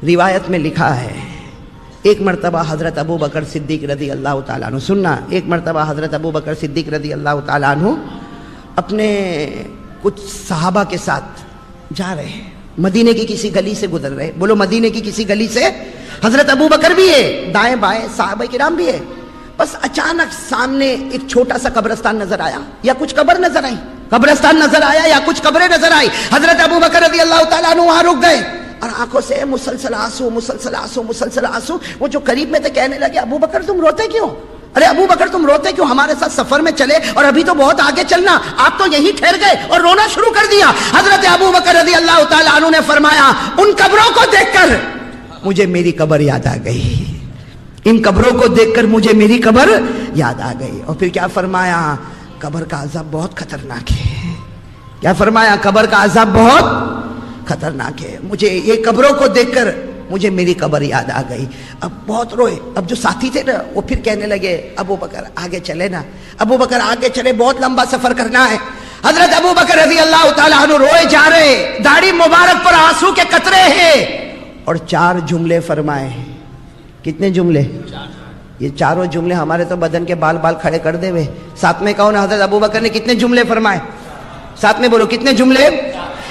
روایت میں لکھا ہے ایک مرتبہ حضرت ابو بکر صدیق رضی اللہ تعالیٰ عنہ، سننا، ایک مرتبہ حضرت ابو بکر صدیق رضی اللہ تعالیٰ عنہ اپنے کچھ صحابہ کے ساتھ جا رہے ہیں، مدینے کی کسی گلی سے گزر رہے، بولو مدینے کی کسی گلی سے، حضرت ابو بکر بھی ہے، دائیں بائیں صحابہ کرام بھی ہے، بس اچانک سامنے ایک چھوٹا سا قبرستان نظر آیا یا کچھ قبر نظر آئی، قبرستان نظر آیا یا کچھ قبریں نظر آئی، حضرت ابو بکر رضی اللہ تعالیٰ عنہ وہاں رک گئے اور آنکھوں سے مسلسل آنسو مسلسل آنسو مسلسل آنسو، وہ جو قریب میں تھے کہنے لگے ابو بکر تم روتے کیوں؟ ارے ابو بکر تم روتے کیوں؟ ہمارے ساتھ سفر میں چلے اور ابھی تو بہت آگے چلنا، آپ تو یہی ٹھہر گئے اور رونا شروع کر دیا۔ حضرت ابو بکر رضی اللہ تعالیٰ عنہ نے فرمایا ان قبروں کو دیکھ کر مجھے میری قبر یاد آ گئی، ان قبروں کو دیکھ کر مجھے میری قبر یاد آ گئی۔ اور پھر کیا فرمایا؟ قبر کا عذاب بہت خطرناک ہے۔ کیا فرمایا؟ قبر کا عذاب بہت خطرناک ہے، مجھے یہ قبروں کو دیکھ کر مجھے میری قبر یاد آ گئی۔ اب بہت روئے، اب جو ساتھی تھے نا وہ پھر کہنے لگے ابو بکر آگے چلے نا، ابو بکر آگے چلے، بہت لمبا سفر کرنا ہے۔ حضرت ابو بکر رضی اللہ تعالیٰ عنہ روئے جا رہے، داڑھی مبارک پر آنسو کے قطرے ہیں اور 4 جملے فرمائے۔ کتنے جملے؟ یہ چاروں جملے ہمارے تو بدن کے بال بال کھڑے کر دے ہوئے۔ ساتھ میں کون؟ حضرت ابو بکر نے کتنے جملے فرمائے؟ ساتھ میں بولو کتنے جملے؟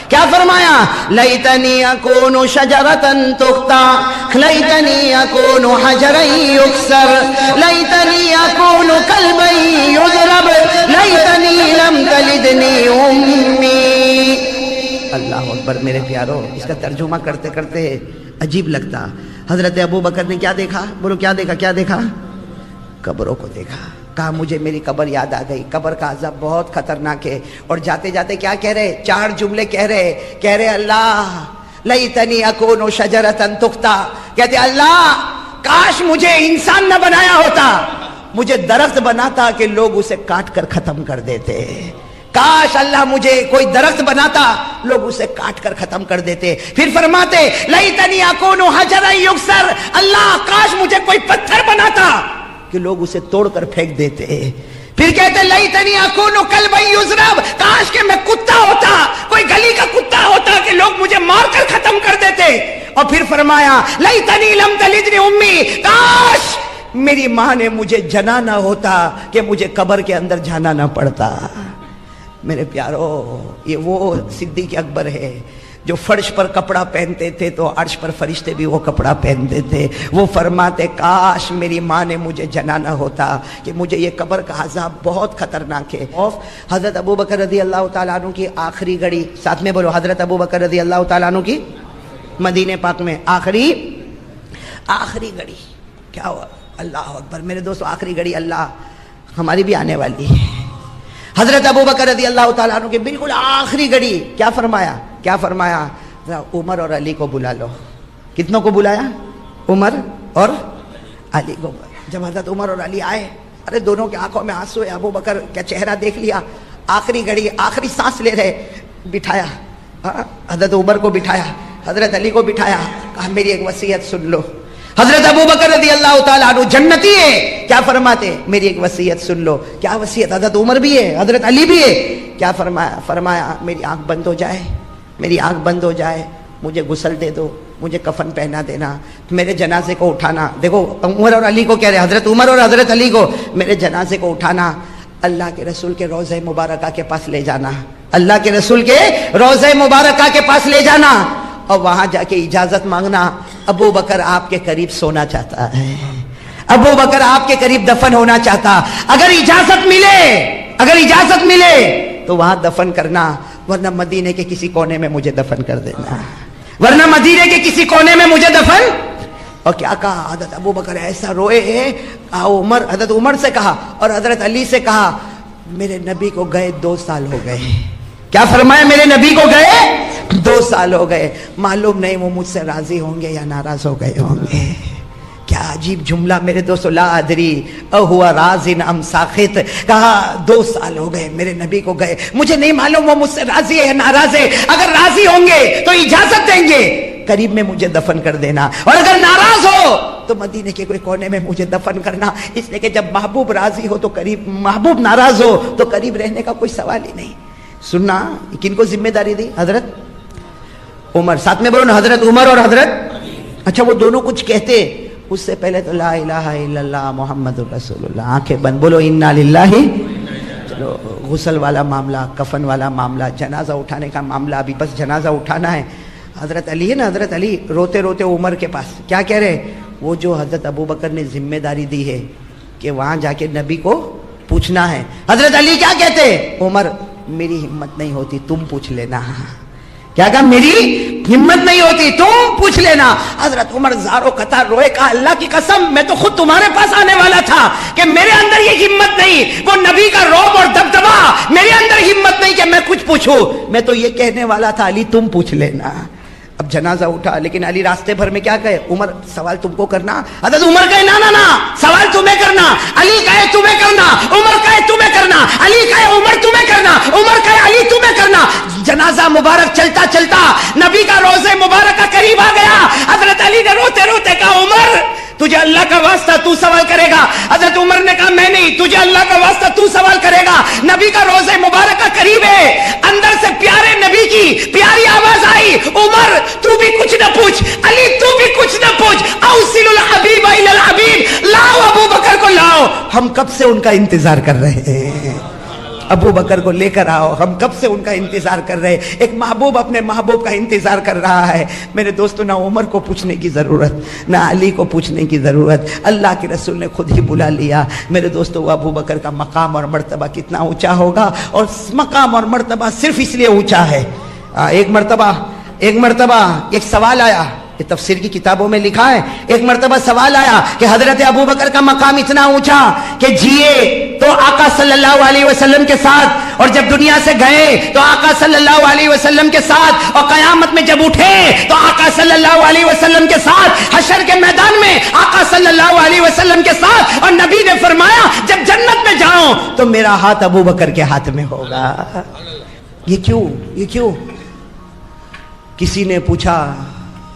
کیا فرمایا؟ لیتنی اکون شجرۃ تختا، لیتنی اکون حجرا یکسر، لیتنی اکون کلبا یضرب، لیتنی لم تلدنی امی۔ اللہ اکبر میرے پیارو، اس کا ترجمہ کرتے کرتے عجیب لگتا۔ حضرت ابو بکر نے کیا دیکھا؟ بولو کیا دیکھا؟ کیا دیکھا؟ قبروں کو دیکھا۔ کہا مجھے میری قبر یاد آ گئی، قبر کا عذاب بہت خطرناک ہے۔ اور جاتے جاتے کیا کہہ رہے؟ 4 جملے کہہ رہے اللہ لیتنی اکون شجرۃ تختا، کہتے اللہ کاش مجھے انسان نہ بنایا ہوتا، مجھے درخت بناتا کہ لوگ اسے کاٹ کر ختم کر دیتے۔ کاش اللہ مجھے کوئی درخت بناتا، لوگ اسے کاٹ کر ختم کر دیتے۔ پھر فرماتے لیتنی اکون حجرا یکسر، اللہ کاش مجھے کوئی پتھر بناتا کہ لوگ اسے توڑ کر پھینک دیتے۔ پھر کہتے لیتنی اکون کلبا یضرب، کاش کہ میں کتا ہوتا، کوئی گلی کا کتا ہوتا کہ لوگ مجھے مار کر ختم کر دیتے۔ اور پھر فرمایا لیتنی لم تلدنی امی، کاش میری ماں نے مجھے جنا نہ ہوتا کہ مجھے قبر کے اندر جانا نہ پڑتا۔ میرے پیارو، یہ وہ صدیق اکبر ہے جو فرش پر کپڑا پہنتے تھے تو عرش پر فرشتے بھی وہ کپڑا پہنتے تھے۔ وہ فرماتے کاش میری ماں نے مجھے جنا نہ ہوتا کہ مجھے یہ قبر کا عذاب بہت خطرناک ہے۔ حضرت ابو بکر رضی اللہ تعالیٰ عنہ کی آخری گھڑی، ساتھ میں بولو حضرت ابو بکر رضی اللہ تعالیٰ عنہ کی مدینہ پاک میں آخری گھڑی کیا ہوا؟ اللہ اکبر میرے دوستو، آخری گھڑی اللہ ہماری بھی آنے والی ہے۔ حضرت ابو بکر رضی اللہ تعالیٰ عنہ کی بالکل آخری گھڑی کیا فرمایا؟ کیا فرمایا؟ عمر اور علی کو بلا لو۔ کتنوں کو بلایا؟ عمر اور علی کو۔ جب حضرت عمر اور علی آئے، ارے دونوں کی آنکھوں میں آنسو ہے، ابو بکر کیا چہرہ دیکھ لیا، آخری گھڑی آخری سانس لے رہے، بٹھایا حضرت عمر کو، بٹھایا حضرت علی کو، بٹھایا، کہا میری ایک وصیت سن لو۔ حضرت ابو بکر رضی اللہ تعالیٰ عنہ جنتی ہے، کیا فرماتے؟ میری ایک وصیت سن لو۔ کیا وصیت؟ حضرت عمر بھی ہے، حضرت علی بھی ہے، کیا فرمایا؟ فرمایا میری آنکھ بند ہو جائے، میری آنکھ بند ہو جائے، مجھے غسل دے دو، مجھے کفن پہنا دینا، میرے جنازے کو اٹھانا۔ دیکھو عمر اور علی کو کہہ رہے، حضرت عمر اور حضرت علی کو، میرے جنازے کو اٹھانا، اللہ کے رسول کے روضہ مبارکہ کے پاس لے جانا، اللہ کے رسول کے روضہ مبارکہ کے پاس لے جانا، اور وہاں جا کے اجازت مانگنا، ابو بکر آپ کے قریب سونا چاہتا ہے، ابو بکر آپ کے قریب دفن ہونا چاہتا، اگر اجازت ملے تو وہاں دفن کرنا، ورنہ مدینے کے کسی کونے میں مجھے دفن کر دینا، ورنہ مدینے کے کسی کونے میں مجھے دفن۔ اور کیا کہا حضرت ابو بکر؟ ایسا روئے ہیں، حضرت عمر سے کہا اور حضرت علی سے کہا میرے نبی کو گئے 2 سال ہو گئے۔ کیا فرمایا؟ میرے نبی کو گئے 2 سال ہو گئے، معلوم نہیں وہ مجھ سے راضی ہوں گے یا ناراض ہو گئے ہوں گے۔ کیا عجیب جملہ میرے دوستو، لا ادری اہوا راضٍ ام ساخط، کہا 2 سال ہو گئے میرے نبی کو گئے، مجھے نہیں معلوم وہ مجھ سے راضی ہے یا ناراض ہے، اگر راضی ہوں گے تو اجازت دیں گے قریب میں مجھے دفن کر دینا، اور اگر ناراض ہو تو مدینے کے کوئی کونے میں مجھے دفن کرنا، اس لیے کہ جب محبوب راضی ہو تو قریب، محبوب ناراض ہو تو قریب رہنے کا کوئی سوال ہی نہیں۔ سننا کن کو ذمہ داری دی؟ حضرت عمر، ساتھ میں بولو نا، حضرت عمر اور حضرت اچھا وہ دونوں کچھ کہتے اس سے پہلے تو لا الہ الا اللہ محمد رسول اللہ، آنکھیں بند، بولو انا للہ. چلو غسل والا معاملہ، کفن والا معاملہ، جنازہ اٹھانے کا معاملہ، ابھی بس جنازہ اٹھانا ہے. حضرت علی ہے نا، حضرت علی روتے روتے عمر کے پاس کیا کہہ رہے؟ وہ جو حضرت ابوبکر نے ذمہ داری دی ہے کہ وہاں جا کے نبی کو پوچھنا ہے، حضرت علی کیا کہتے؟ عمر میری ہمت نہیں ہوتی، تم پوچھ لینا. کیا کہا؟ میری ہمت نہیں ہوتی، تم پوچھ لینا. حضرت عمر زارو قطار روئے، کہا اللہ کی قسم میں تو خود تمہارے پاس آنے والا تھا کہ میرے اندر یہ ہمت نہیں، وہ نبی کا رعب اور دبدبا، میرے اندر ہمت نہیں کہ میں کچھ پوچھوں. میں تو یہ کہنے والا تھا علی تم پوچھ لینا. اب جنازہ اٹھا، لیکن علی راستے بھر میں کیا کہے؟ عمر سوال تم کو کرنا. حضرت عمر کہے نا نا نا، سوال تمہیں کرنا. علی کہے تمہیں کرنا، عمر کہے تمہیں کرنا، علی کہے عمر تمہیں کرنا، عمر کہے علی تمہیں کرنا. جنازہ مبارک چلتا چلتا نبی کا روزے مبارک کا قریب آ گیا. حضرت علی نے روتے روتے کہا عمر تجھے اللہ کا واسطہ تو سوال کرے گا. حضرت عمر نے کہا میں نہیں، تجھے اللہ کا واسطہ تو سوال کرے گا. نبی کا روزے مبارک کا قریب ہے. اندر سے پیارے نبی کی پیاری آواز آئی، عمر تو بھی کچھ نہ پوچھ، علی تو بھی کچھ نہ پوچھ، اوصل الحبیب الی الحبیب، لاؤ ابو بکر کو لاؤ. ہم کب سے ان کا انتظار کر رہے ہیں، ابو بکر کو لے کر آؤ. ہم کب سے ان کا انتظار کر رہے ہیں. ایک محبوب اپنے محبوب کا انتظار کر رہا ہے. میرے دوستو، نہ عمر کو پوچھنے کی ضرورت، نہ علی کو پوچھنے کی ضرورت، اللہ کے رسول نے خود ہی بلا لیا. میرے دوستو، وہ ابو بکر کا مقام اور مرتبہ کتنا اونچا ہوگا، اور مقام اور مرتبہ صرف اس لیے اونچا ہے. ایک مرتبہ ایک سوال آیا، یہ تفسیر کی کتابوں میں لکھا ہے. ایک مرتبہ سوال آیا کہ حضرت ابو بکر کا مقام اتنا اونچا کہ جیے تو آقا صلی اللہ علیہ وسلم کے ساتھ، اور جب دنیا سے گئے تو آقا صلی اللہ علیہ وسلم کے ساتھ، اور قیامت میں جب اٹھے تو آقا صلی اللہ علیہ وسلم کے ساتھ، حشر کے میدان میں آقا صلی اللہ علیہ وسلم کے ساتھ. اور نبی نے فرمایا جب جنت میں جاؤں تو میرا ہاتھ ابو بکر کے ہاتھ میں ہوگا. یہ کیوں؟ کسی نے پوچھا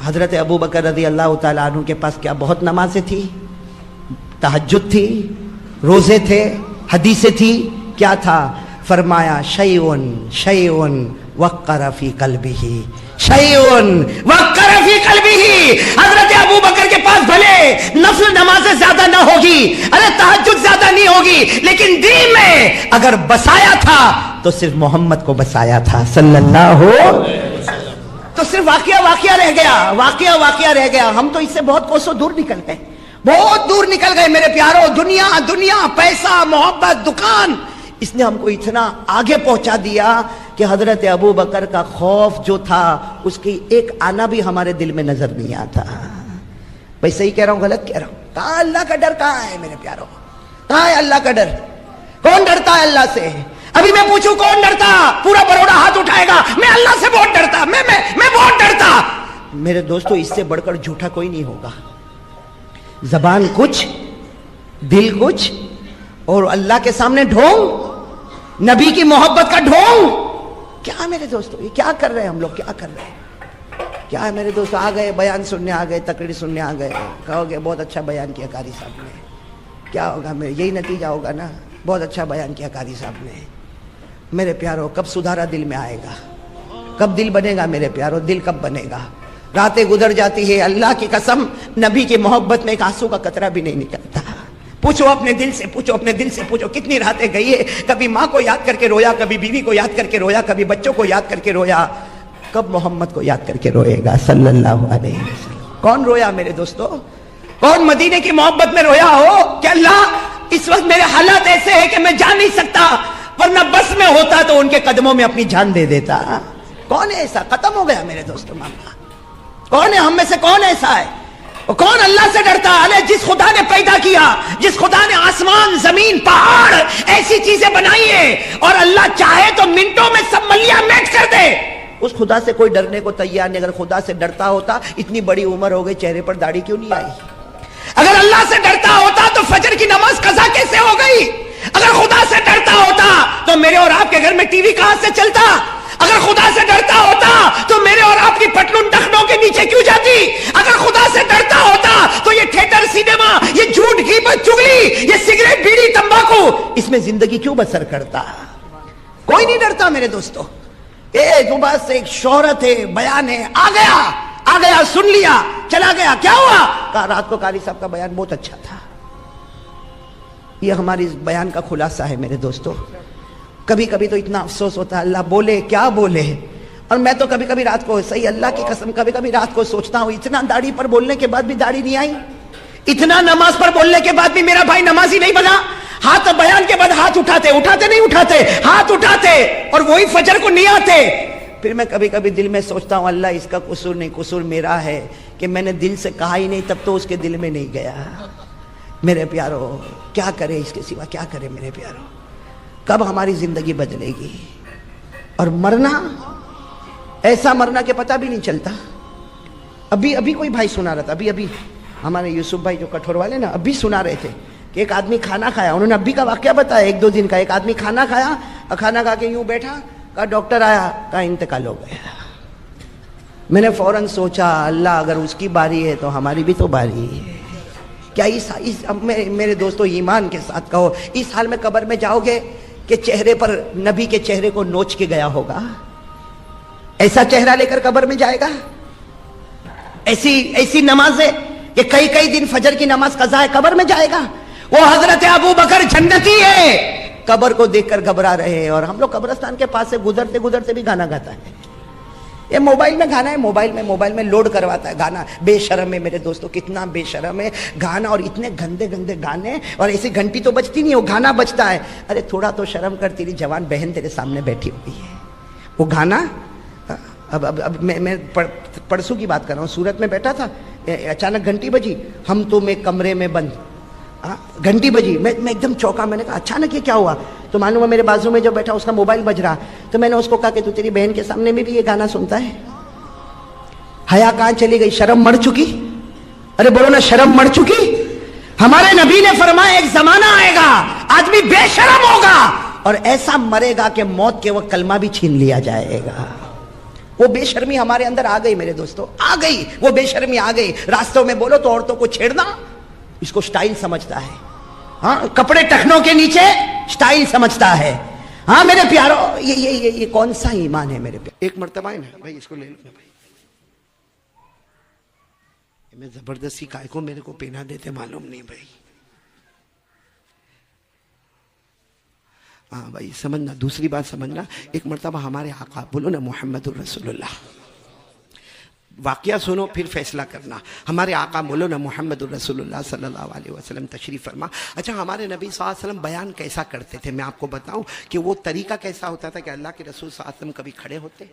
حضرت ابو بکر رضی اللہ تعالیٰ عنہ کے پاس کیا بہت نمازیں تھی، تہجد تھی، روزے تھے، حدیثیں تھی، کیا تھا؟ فرمایا شیئن وقر فی قلبہ، شیئن وقر فی قلبہ. حضرت ابو بکر کے پاس بھلے نفل نمازیں زیادہ نہ ہوگی، ارے تہجد زیادہ نہیں ہوگی، لیکن دین میں اگر بسایا تھا تو صرف محمد کو بسایا تھا صلی اللہ علیہ، تو صرف واقعہ رہ گیا. ہم تو اس سے بہت کوسوں دور نکل گئے، بہت دور نکل گئے میرے پیاروں. دنیا، پیسہ، محبت، دکان، اس نے ہم کو اتنا آگے پہنچا دیا کہ حضرت ابو بکر کا خوف جو تھا اس کی ایک آنا بھی ہمارے دل میں نظر نہیں آتا. بھائی صحیح کہہ رہا ہوں غلط کہہ رہا ہوں؟ کہاں اللہ کا ڈر، کہاں ہے میرے پیاروں؟ کہاں ہے اللہ کا ڈر؟ کون ڈرتا ہے اللہ سے؟ ابھی میں پوچھوں کون ڈرتا؟ پورا بروڑا ہاتھ اٹھائے گا میں اللہ سے بہت ڈرتا، میں بہت ڈرتا. میرے دوستو، اس سے بڑھ کر جھوٹا کوئی نہیں ہوگا. زبان کچھ، دل کچھ، اور اللہ کے سامنے ڈھونگ، نبی کی محبت کا ڈھونگ. کیا میرے دوستو یہ کیا کر رہے ہیں ہم لوگ؟ کیا کر رہے ہیں؟ کیا ہے میرے دوستو؟ آ گئے بیان سننے، آ گئے تقریر سننے، آ گئے، کہو گے بہت اچھا بیان کیا قاری صاحب نے. کیا ہوگا؟ میرے یہی نتیجہ ہوگا نا، بہت اچھا بیان کیا قاری صاحب نے. میرے پیاروں، کب سدھارا دل میں آئے گا؟ کب دل بنے گا میرے پیاروں؟ دل کب بنے گا؟ راتیں گزر جاتی ہے، اللہ کی قسم نبی کی محبت میں ایک آنسو کا قطرہ بھی نہیں نکلتا. پوچھو اپنے دل سے، پوچھو کتنی راتیں گئی ہے، کبھی ماں کو یاد کر کے رویا، کبھی بیوی کو یاد کر کے رویا، کبھی بچوں کو یاد کر کے رویا. کب محمد کو یاد کر کے روئے گا صلی اللہ علیہ وسلم؟ کون رویا میرے دوستو؟ کون مدینے کی محبت میں رویا ہو کہ اللہ اس وقت میرے حالات ایسے ہیں کہ میں جا نہیں سکتا، ورنہ بس میں ہوتا تو ان کے قدموں میں اپنی جان دے دیتا. کون ہے ایسا؟ ختم ہو گیا میرے دوستو معاملہ. کون ہے ہم میں سے؟ کون ایسا ہے؟ کون اللہ سے ڈرتا؟ ارے جس خدا نے پیدا کیا، جس خدا نے آسمان، زمین، پہاڑ، ایسی چیزیں بنائی ہیں، اور اللہ چاہے تو منٹوں میں سب ملیاں میٹ کر دے، اس خدا سے کوئی ڈرنے کو تیار نہیں. اگر خدا سے ڈرتا ہوتا اتنی بڑی عمر ہو گئی، چہرے پر داڑھی کیوں نہیں آئی؟ اگر اللہ سے ڈرتا ہوتا تو فجر کی نماز قضا کیسے ہو گئی؟ اگر خدا سے ڈرتا ہوتا تو میرے اور آپ کے گھر میں ٹی وی کہاں سے چلتا؟ اگر خدا سے ڈرتا ہوتا تو میرے اور آپ کی پٹلون ٹخنوں کے نیچے کیوں جاتی؟ اگر خدا سے ڈرتا ہوتا تو یہ تھیٹر، سینما، یہ جھوٹ، غیبت، چغلی، یہ سگریٹ، بیڑی، تمباکو، اس میں زندگی کیوں بسر کرتا؟ کوئی نہیں ڈرتا میرے دوستو. بس ایک شہرت ہے، بیان ہے، آ آ گیا, سن لیا, چلا گیا, کیا ہوا؟ کہا رات کو قاری صاحب کا بیان بہت اچھا تھا. یہ ہماری اس بیان کا خلاصہ ہے میرے دوستو. کبھی کبھی تو اتنا افسوس ہوتا ہے اللہ بولے کیا بولے. اور میں تو کبھی کبھی رات کو, صحیح اللہ کی قسم, کبھی کبھی رات کو سوچتا ہوں اتنا داڑھی پر بولنے کے بعد بھی داڑھی نہیں آئی, اتنا نماز پر بولنے کے بعد بھی میرا بھائی نمازی نہیں بنا. ہاتھ بیان کے بعد ہاتھ اٹھاتے نہیں اٹھاتے, ہاتھ اٹھاتے اور وہی فجر کو نہیں آتے. پھر میں کبھی کبھی دل میں سوچتا ہوں اللہ اس کا قصور نہیں, قصور میرا ہے کہ میں نے دل سے کہا ہی نہیں, تب تو اس کے دل میں نہیں گیا. میرے پیارو کیا کرے اس کے سوا, کیا کرے میرے پیارو. کب ہماری زندگی بدلے گی. اور مرنا ایسا مرنا کہ پتہ بھی نہیں چلتا. ابھی کوئی بھائی سنا رہا تھا, ابھی ہمارے یوسف بھائی جو کٹھور والے نا, ابھی سنا رہے تھے کہ ایک آدمی کھانا کھایا, انہوں نے ابھی کا واقعہ بتایا 1-2 دن کا. ایک آدمی کھانا کھایا اور کھانا کھا کے یوں بیٹھا, کہا ڈاکٹر آیا, کہا انتقال ہو گیا. میں نے فوراً سوچا اللہ اگر اس کی باری ہے تو ہماری بھی تو باری ہے. کیا میرے دوستو ایمان کے ساتھ کہو, اس حال میں قبر میں جاؤ گے کہ چہرے پر نبی کے چہرے کو نوچ کے گیا ہوگا؟ ایسا چہرہ لے کر قبر میں جائے گا؟ ایسی نماز ہے کہ کئی دن فجر کی نماز قضا ہے, قبر میں جائے گا؟ وہ حضرت ابو بکر جنتی ہے, قبر کو دیکھ کر گھبرا رہے ہیں. اور ہم لوگ قبرستان کے پاس سے گزرتے بھی گانا گاتا ہے. یہ موبائل میں گانا ہے, موبائل میں لوڈ کرواتا ہے گانا. بے شرم ہے میرے دوستو, کتنا بے شرم ہے گانا. اور اتنے گندے گانے, اور ایسی گھنٹی تو بجتی نہیں, وہ گانا بجتا ہے. ارے تھوڑا تو شرم کر, تیری جوان بہن تیرے سامنے بیٹھی ہوئی ہے. وہ گانا اب میں پرسوں کی بات کر رہا ہوں, سورت میں بیٹھا تھا, اچانک گھنٹی بجی, ہم تم ایک کمرے میں بند. گھنٹی بجی, میں ایک دم چوکا. میں نے کہا اچانک یہ کیا ہوا؟ تو معلوم ہے میرے بازو میں جو بیٹھا اس کا موبائل بج رہا. تو میں نے اس کو کہا کہ تو تیری بہن کے سامنے میں بھی یہ گانا سنتا ہے؟ حیا کہاں چلی گئی؟ شرم مر چکی. ارے بولو نا, شرم مر چکی. ہمارے نبی نے فرمایا ایک زمانہ آئے گا آدمی بے شرم ہوگا اور ایسا مرے گا کہ موت کے وقت کلمہ بھی چھین لیا جائے گا. وہ بے شرمی ہمارے اندر آ گئی میرے دوستو, آ گئی. وہ بے شرمی آ گئی. راستوں میں بولو تو عورتوں کو چھیڑنا اس کو سٹائل سمجھتا ہے. ہاں, کپڑے ٹخنوں کے نیچے سٹائل سمجھتا ہے. ہاں میرے پیارو, یہ کون سا ایمان ہے میرے پیارو. ایک مرتبہ ہے نا بھائی, اس کو لے لو نا بھائی. میں زبردستی کائے کو میرے کو پہنا دیتے معلوم نہیں بھائی. ہاں بھائی سمجھنا, دوسری بات سمجھنا. ایک مرتبہ ہمارے آقا, بولو نا محمد الرسول اللہ, واقعہ سنو پھر فیصلہ کرنا. ہمارے آقا بولو نا محمد الرسول اللہ صلی اللہ علیہ وسلم تشریف فرما. اچھا ہمارے نبی صلی اللہ علیہ وسلم بیان کیسا کرتے تھے؟ میں آپ کو بتاؤں کہ وہ طریقہ کیسا ہوتا تھا کہ اللہ کے رسول صلی اللہ علیہ وسلم کبھی کھڑے ہوتے,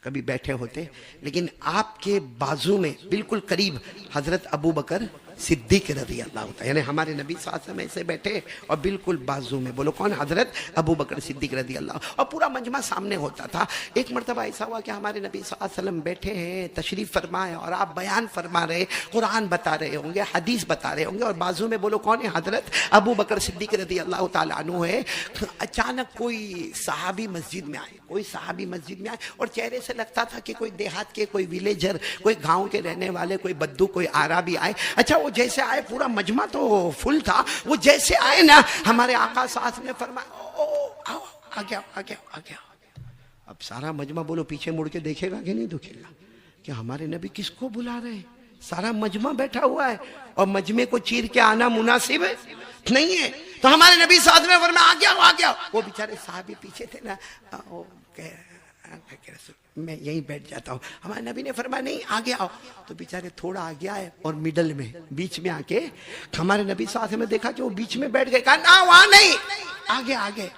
کبھی بیٹھے ہوتے, لیکن آپ کے بازو میں بالکل قریب حضرت ابو بکر صدیق رضی اللہ عنہ, یعنی ہمارے نبی صلی اللہ علیہ وسلم ایسے بیٹھے اور بالکل بازو میں, بولو کون؟ حضرت ابو بکر صدیق رضی اللہ عنہ, اور پورا مجمع سامنے ہوتا تھا. ایک مرتبہ ایسا ہوا کہ ہمارے نبی صلی اللہ علیہ وسلم بیٹھے ہیں, تشریف فرمائے, اور آپ بیان فرما رہے, قرآن بتا رہے ہوں گے, حدیث بتا رہے ہوں گے, اور بازو میں بولو کون ہے؟ حضرت ابو بکر صدیق رضی اللہ تعالیٰ عنہ ہے. اچانک کوئی صحابی مسجد میں آئے, اور چہرے سے لگتا تھا کہ کوئی دیہات کے, کوئی ویلیجر, کوئی گاؤں کے رہنے والے, کوئی بدو, کوئی عربی آئے. اچھا وہ جیسے آئے, پورا مجمع تو فل تھا, وہ جیسے آئے نا, ہمارے آقا ساتھ نے فرمایا آ گیا. اب سارا مجمع بولو پیچھے مڑ کے دیکھے گا کہ نہیں دیکھے گا کہ ہمارے نبی کس کو بلا رہے ہیں؟ سارا مجمع بیٹھا ہوا ہے اور مجمع کو چیر کے آنا مناسب نہیں ہے. تو ہمارے نبی ساتھ میں فرمایا آ گیا. وہ بیچارے صحابی پیچھے تھے نا, میں یہیں بیٹھ جاتا ہوں. ہمارے نبی نے فرمایا نہیں آگے آؤ. تو بیچارے تھوڑا آگے آئے اور میڈل میں, بیچ میں آ کے ہمارے نبی ساتھ میں دیکھا کہ وہ بیچ میں بیٹھ گئے. کہا نا وہاں نہیں, آگے.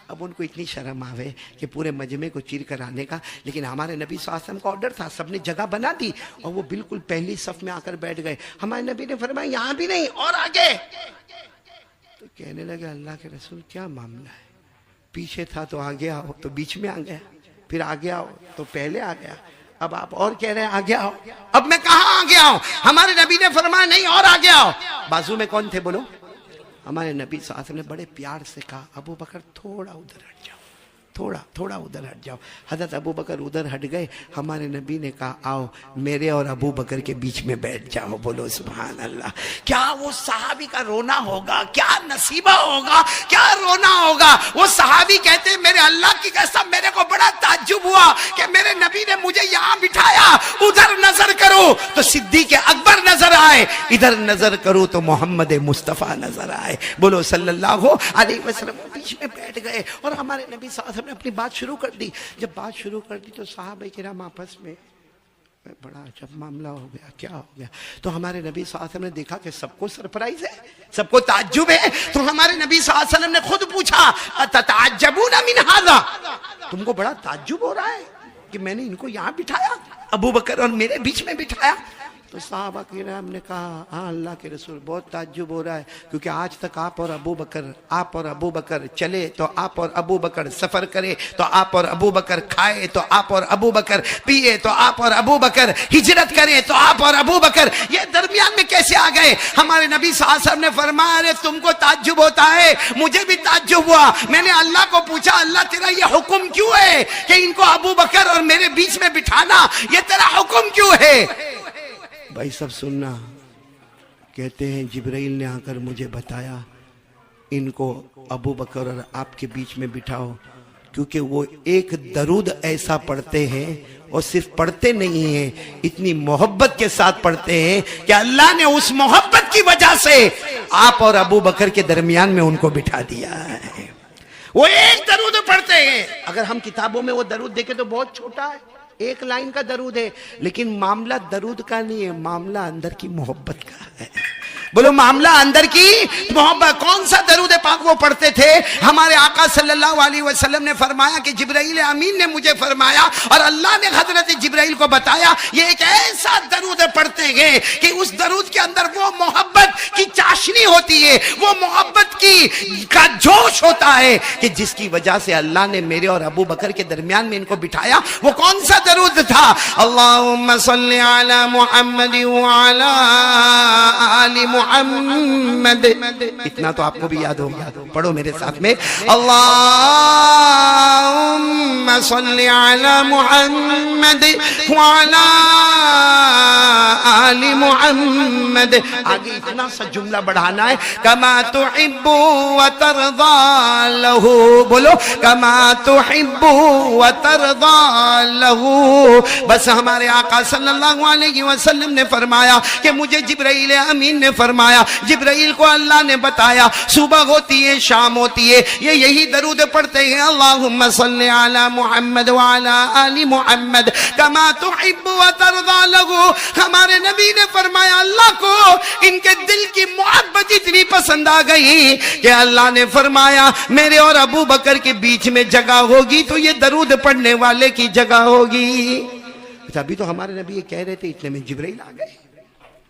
اب ان کو اتنی شرم آوے کہ پورے مجمع کو چیر کر آنے کا, لیکن ہمارے نبی صلی اللہ علیہ وسلم کا آرڈر تھا, سب نے جگہ بنا دی اور وہ بالکل پہلی صف میں آ کر بیٹھ گئے. ہمارے نبی نے فرمایا یہاں بھی نہیں اور آگے. تو کہنے لگے اللہ کے رسول کیا معاملہ ہے؟ پیچھے تھا تو آگے آؤ, تو بیچ میں آ گیا, پھر آگے آؤ تو پہلے آ گیا, اب آپ اور کہہ رہے ہیں آگے آؤ. اب میں کہاں آگے آؤں؟ ہمارے نبی نے فرمایا نہیں اور آگے آؤ. بازو میں کون تھے بولو؟ ہمارے نبی صلی اللہ علیہ وسلم نے بڑے پیار سے کہا ابو بکر تھوڑا ادھر ہٹ جاؤ, تھوڑا ادھر ہٹ جاؤ. حضرت ابو بکر ادھر ہٹ گئے. ہمارے نبی نے کہا آؤ میرے اور ابو بکر کے بیچ میں بیٹھ جاؤ. بولو سبحان اللہ. کیا وہ صحابی کا رونا ہوگا, کیا نصیبہ ہوگا, کیا رونا ہوگا. وہ صحابی کہتے ہیں میرے اللہ کی قسم میرے کو بڑا تعجب ہوا کہ میرے نبی نے مجھے یہاں بٹھایا, ادھر نظر کرو تو صدیق اکبر نظر آئے, ادھر نظر کرو تو محمد مصطفیٰ نظر آئے. بولو صلی اللہ علیہ وسلم. بیچ میں بیٹھ گئے اور ہمارے نبی صلی اللہ علیہ وسلم نے اپنی بات شروع کر دی. جب بات شروع کر دی تو صحابہ کرام آپس میں بڑا جب معاملہ ہو گیا, کیا ہو گیا. تو ہمارے نبی صلی اللہ علیہ وسلم نے دیکھا کہ سب کو سرپرائز ہے, سب کو تعجب ہے. تو ہمارے نبی صلی اللہ علیہ وسلم نے خود پوچھا اتتعجبون من ھذا, تم کو بڑا تعجب ہو رہا ہے کہ میں نے ان کو یہاں بٹھایا, ابو بکر اور میرے بیچ میں بٹھایا. تو صحابہ کرام نے کہا ہاں اللہ کے رسول بہت تعجب ہو رہا ہے, کیونکہ آج تک آپ اور ابو بکر چلے تو آپ اور ابو بکر سفر کرے تو آپ اور ابو بکر کھائے تو آپ اور ابو بکر پیے تو آپ اور ابو بکر ہجرت کرے تو آپ اور ابو بکر, یہ درمیان میں کیسے آ گئے. ہمارے نبی صلی اللہ علیہ وسلم نے فرمایا ارے تم کو تعجب ہوتا ہے, مجھے بھی تعجب ہوا. میں نے اللہ کو پوچھا اللہ تیرا یہ حکم کیوں ہے کہ ان کو ابو بکر اور میرے بیچ میں بٹھانا, یہ تیرا حکم کیوں ہے. بھائی سب سننا, کہتے ہیں جبرائیل نے آ کر مجھے بتایا ان کو ابو بکر اور آپ کے بیچ میں بٹھاؤ, کیونکہ وہ ایک درود ایسا پڑھتے ہیں اور صرف پڑھتے نہیں ہیں, اتنی محبت کے ساتھ پڑھتے ہیں کہ اللہ نے اس محبت کی وجہ سے آپ اور ابو بکر کے درمیان میں ان کو بٹھا دیا ہے. وہ ایک درود پڑھتے ہیں. اگر ہم کتابوں میں وہ درود دیکھیں تو بہت چھوٹا ہے, ایک لائن کا درود ہے, لیکن معاملہ درود کا نہیں ہے, معاملہ اندر کی محبت کا ہے. بولو معاملہ اندر کی محبت. کون سا درود پاک وہ پڑھتے تھے. ہمارے آقا صلی اللہ علیہ وسلم نے فرمایا کہ جبرائیل امین نے مجھے فرمایا اور اللہ نے حضرت جبرائیل کو بتایا یہ ایک ایسا درود پڑھتے ہیں کہ اس درود کے اندر وہ محبت کی چاشنی ہوتی ہے, وہ محبت کی کا جوش ہوتا ہے کہ جس کی وجہ سے اللہ نے میرے اور ابو بکر کے درمیان میں ان کو بٹھایا. وہ کون سا درود تھا. اللہم صلی علی محمد وعلی آل محمد. اتنا تو آپ کو بھی یاد ہوگا, پڑھو میرے ساتھ میں اللہم صلی علی محمد وعلی آل محمد. آگے اتنا سا جملہ بڑھانا ہے کما تحب وترضى له. بولو کما تحب وترضى له. بس ہمارے آقا صلی اللہ علیہ وسلم نے فرمایا کہ مجھے جبرائیل امین نے فرمایا, جبرائیل کو اللہ نے بتایا صبح ہوتی ہے شام ہوتی ہے یہ یہی درود پڑھتے ہیں اللہم صلی علی محمد وعلی آل محمد کما تحب وترضى له. ہمارے نبی نے فرمایا اللہ کو ان کے دل کی محبت اتنی پسند آ گئی کہ اللہ نے فرمایا میرے اور ابو بکر کے بیچ میں جگہ ہوگی تو یہ درود پڑھنے والے کی جگہ ہوگی. ابھی تو ہمارے نبی یہ کہہ رہے تھے, اتنے میں جبرائیل آ گئے.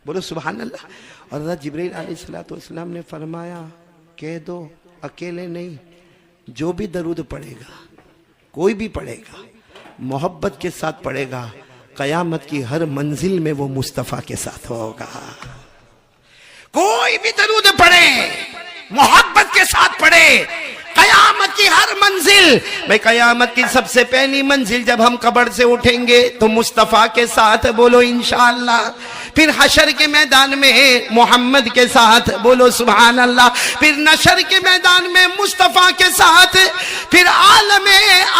بولو سبحان اللہ. اور حضرت جبرائیل علیہ السلام نے فرمایا کہہ دو اکیلے نہیں, جو بھی درود پڑھے گا, کوئی بھی پڑھے گا, محبت کے ساتھ پڑھے گا, قیامت کی ہر منزل میں وہ مصطفیٰ کے ساتھ ہوگا. کوئی بھی درود پڑھے, محبت کے ساتھ پڑھے, قیامت کی ہر منزل. میں قیامت کی سب سے پہلی منزل جب ہم قبر سے اٹھیں گے تو مصطفیٰ کے ساتھ, بولو انشاءاللہ. پھر حشر کے میدان میں محمد کے ساتھ, بولو سبحان اللہ. پھر نشر کے میدان میں مصطفیٰ کے ساتھ, پھر عالم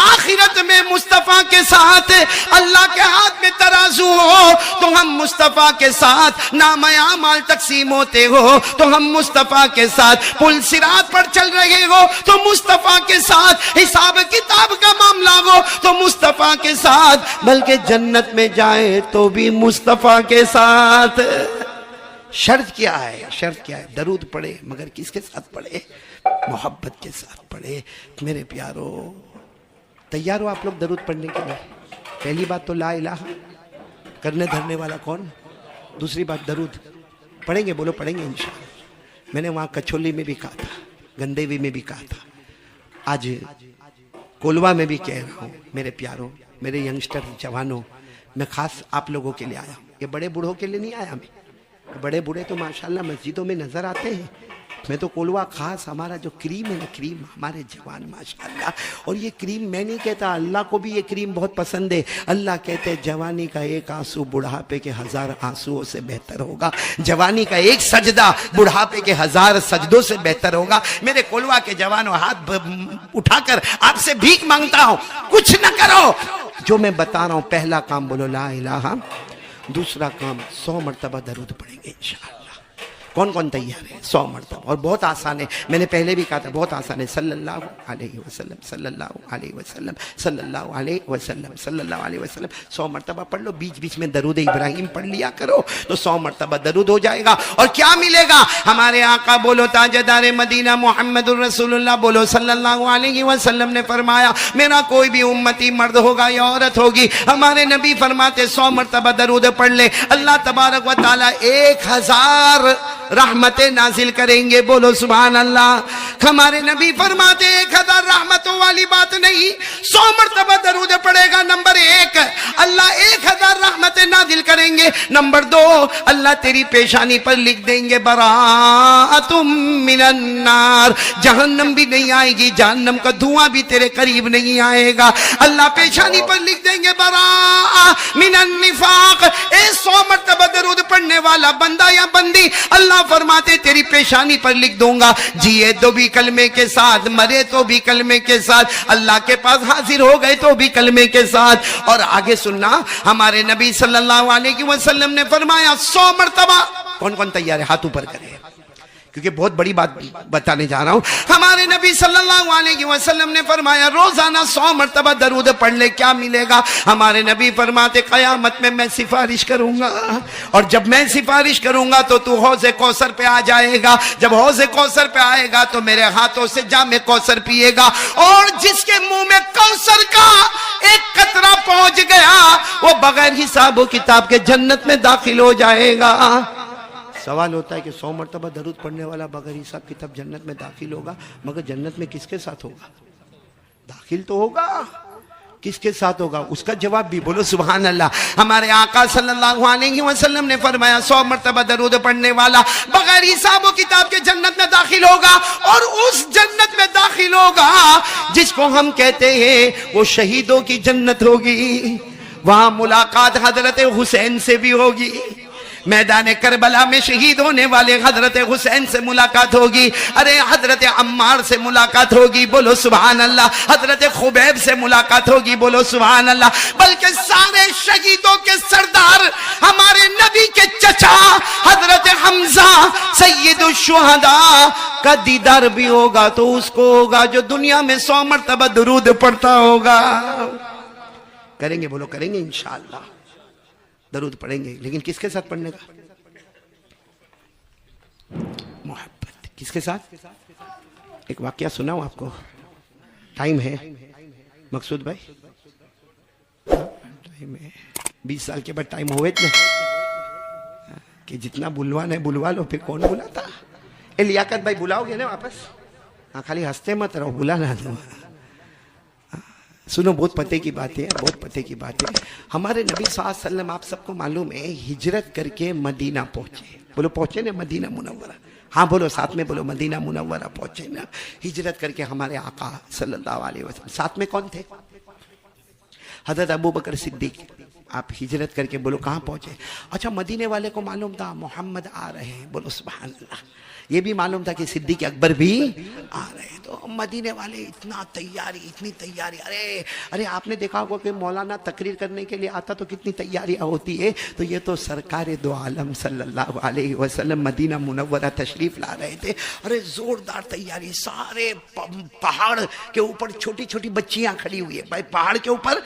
آخرت میں مصطفیٰ کے ساتھ. اللہ کے ہاتھ میں ترازو ہو تو ہم مصطفیٰ کے ساتھ, نام اعمال تقسیم ہوتے ہو تو ہم مصطفیٰ کے ساتھ, پل صراط پر چل رہے ہو تو مصطفیٰ کے ساتھ, حساب کتاب کا معاملہ ہو تو مصطفیٰ کے ساتھ, بلکہ جنت میں جائے تو بھی مصطفیٰ کے ساتھ. شرط کیا ہے, شرط کیا ہے, درود پڑھے مگر کس کے ساتھ پڑھے, محبت کے ساتھ پڑھے. میرے پیارو تیار ہو آپ لوگ درود پڑھنے کے لیے. پہلی بات تو لا الہ, کرنے دھرنے والا کون. دوسری بات درود پڑھیں گے, بولو پڑھیں گے انشاءاللہ. میں نے وہاں کچھولی میں بھی کہا تھا, گندیوی میں بھی کہا تھا, آج کولوا میں بھی کہہ رہا ہوں. میرے پیاروں, میرے ینگسٹر جوانوں, میں خاص آپ لوگوں کے لیے آیا ہوں. یہ بڑے بوڑھوں کے لیے نہیں آیا میں. بڑے بوڑھے تو ماشاءاللہ مسجدوں میں نظر آتے ہیں, میں تو کولوا خاص ہمارا جو کریم ہے نا، کریم ہمارے جوان ماشاءاللہ. اور یہ کریم میں نہیں کہتا، اللہ کو بھی یہ کریم بہت پسند ہے. اللہ کہتے ہیں جوانی کا ایک آنسو بڑھاپے کے 1000 آنسوؤں سے بہتر ہوگا. جوانی کا ایک سجدہ بڑھاپے کے 1000 سجدوں سے بہتر ہوگا. میرے کولوا کے جوانوں، ہاتھ اٹھا کر آپ سے بھیک مانگتا ہوں، کچھ نہ کرو. جو میں بتا رہا ہوں، پہلا کام بولو لا الہ، دوسرا کام 100 مرتبہ درود پڑھیں گے انشاءاللہ. کون کون تیار ہے؟ 100 مرتبہ. اور بہت آسان ہے، میں نے پہلے بھی کہا تھا بہت آسان ہے. صلی اللہ علیہ وسلم، صلی اللہ علیہ وسلم، صلی اللہ علیہ وسلم، صلی اللہ علیہ وسلم 100 مرتبہ پڑھ لو. بیچ بیچ میں درود ابراہیم پڑھ لیا کرو تو 100 مرتبہ درود ہو جائے گا. اور کیا ملے گا؟ ہمارے آقا بولو تاجدار مدینہ محمد الرسول اللہ بولو صلی اللہ علیہ وسلم نے فرمایا، میرا کوئی بھی امتی مرد ہوگا یا عورت ہوگی، ہمارے نبی فرماتے 100 مرتبہ درود پڑھ لے، اللہ تبارک و تعالی 1000 رحمتیں نازل کریں گے. بولو سبحان اللہ. ہمارے نبی فرماتے 1000 رحمتوں والی بات نہیں، 100 مرتبہ درود پڑے گا. نمبر 1 اللہ 1000 رحمتیں نازل کریں گے. نمبر 2 اللہ تیری پیشانی پر لکھ دیں گے براءۃ من النار، جہنم بھی نہیں آئے گی، جہنم کا دھواں بھی تیرے قریب نہیں آئے گا. اللہ پیشانی پر لکھ دیں گے براءۃ من النفاق. 100 مرتبہ درود پڑھنے والا بندہ یا بندی، اللہ فرماتے تیری پیشانی پر لکھ دوں گا، جیے تو بھی کلمے کے ساتھ، مرے تو بھی کلمے کے ساتھ، اللہ کے پاس حاضر ہو گئے تو بھی کلمے کے ساتھ. اور آگے سننا، ہمارے نبی صلی اللہ علیہ وسلم نے فرمایا 100 مرتبہ. کون کون تیار ہے؟ ہاتھ اوپر کرے، کیونکہ بہت بڑی بات بتانے جا رہا ہوں. ہمارے نبی صلی اللہ علیہ وسلم نے فرمایا روزانہ 100 مرتبہ درود پڑھ لے، کیا ملے گا؟ ہمارے نبی فرماتے قیامت میں سفارش کروں گا، اور جب میں سفارش کروں گا تو حوض کوثر پہ آ جائے گا. جب حوض کوثر پہ آئے گا تو میرے ہاتھوں سے جام کوثر پیے گا، اور جس کے منہ میں کوثر کا ایک قطرہ پہنچ گیا وہ بغیر حساب و کتاب کے جنت میں داخل ہو جائے گا. سوال ہوتا ہے کہ 100 مرتبہ درود پڑھنے والا بغیر حساب کتاب جنت میں داخل ہوگا، مگر جنت میں کس کے ساتھ ہوگا؟ داخل تو ہوگا، کس کے ساتھ ہوگا؟ اس کا جواب بھی بولو سبحان اللہ. ہمارے آقا صلی اللہ علیہ وسلم نے فرمایا 100 مرتبہ درود پڑھنے والا بغیر حساب و کتاب کے جنت میں داخل ہوگا، اور اس جنت میں داخل ہوگا جس کو ہم کہتے ہیں وہ شہیدوں کی جنت ہوگی. وہاں ملاقات حضرت حسین سے بھی ہوگی. میدان کربلا میں شہید ہونے والے حضرت حسین سے ملاقات ہوگی. ارے حضرت عمار سے ملاقات ہوگی، بولو سبحان اللہ. حضرت خبیب سے ملاقات ہوگی، بولو سبحان اللہ. بلکہ سارے شہیدوں کے سردار ہمارے نبی کے چچا حضرت حمزہ سید الشہداء کا دیدار بھی ہوگا تو اس کو ہوگا جو دنیا میں 100 مرتبہ درود پڑھتا ہوگا. کریں گے؟ بولو کریں گے انشاءاللہ. درود پڑھیں گے، لیکن کس کے ساتھ پڑھنے کا؟ محبت. کس کے ساتھ؟ ایک واقعہ سناؤں آپ کو. ٹائم ہے مقصود بھائی؟ ٹائم ہے. 20 سال کے بعد ٹائم ہوئے تھے کہ جتنا بلوانا ہے بلوا لو. پھر کون بلاتا؟ لیاقت بھائی بلاؤ گے نا واپس؟ ہاں خالی ہنستے مت رہو، بلانا دو. سنو، بہت پتے کی بات ہے، بہت پتے کی بات ہے. ہمارے نبی صلی اللہ علیہ وسلم آپ سب کو معلوم ہے ہجرت کر کے مدینہ پہنچے. بولو پہنچے نا مدینہ منورہ. ہاں بولو ساتھ میں بولو مدینہ منورہ پہنچے نا. ہجرت کر کے ہمارے آقا صلی اللہ علیہ وسلم ساتھ میں کون تھے؟ حضرت ابو بکر صدیق. آپ ہجرت کر کے بولو کہاں پہنچے؟ اچھا مدینے والے کو معلوم تھا محمد آ رہے ہیں، بولو سبحان اللہ. یہ بھی معلوم تھا کہ صدیق اکبر بھی آ رہے ہیں. تو مدینے والے اتنا تیاری، اتنی تیاری. ارے آپ نے دیکھا ہوگا کہ مولانا تقریر کرنے کے لیے آتا تو کتنی تیاریاں ہوتی ہے. تو یہ تو سرکار دو عالم صلی اللہ علیہ وسلم مدینہ منورہ تشریف لا رہے تھے. ارے زوردار تیاری. سارے پہاڑ کے اوپر چھوٹی چھوٹی بچیاں کھڑی ہوئی ہے. بھائی پہاڑ کے اوپر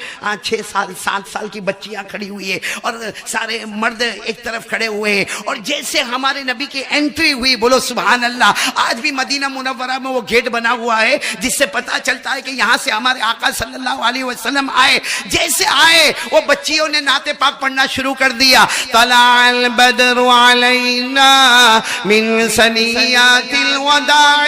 6 سال 7 سال کی بچیاں کھڑی ہوئی ہے، اور سارے مرد ایک طرف کھڑے ہوئے ہیں. اور جیسے ہمارے نبی کی انٹری ہوئی، بولو سبحان اللہ. آج بھی مدینہ منورہ میں وہ گیٹ بنا ہوا ہے جس سے پتا چلتا ہے کہ یہاں سے ہمارے آقا صلی اللہ علیہ وسلم آئے. جیسے آئے وہ بچیوں نے نعت پاک پڑھنا شروع کر دیا. طلع البدر علینا من ثنیات الوداع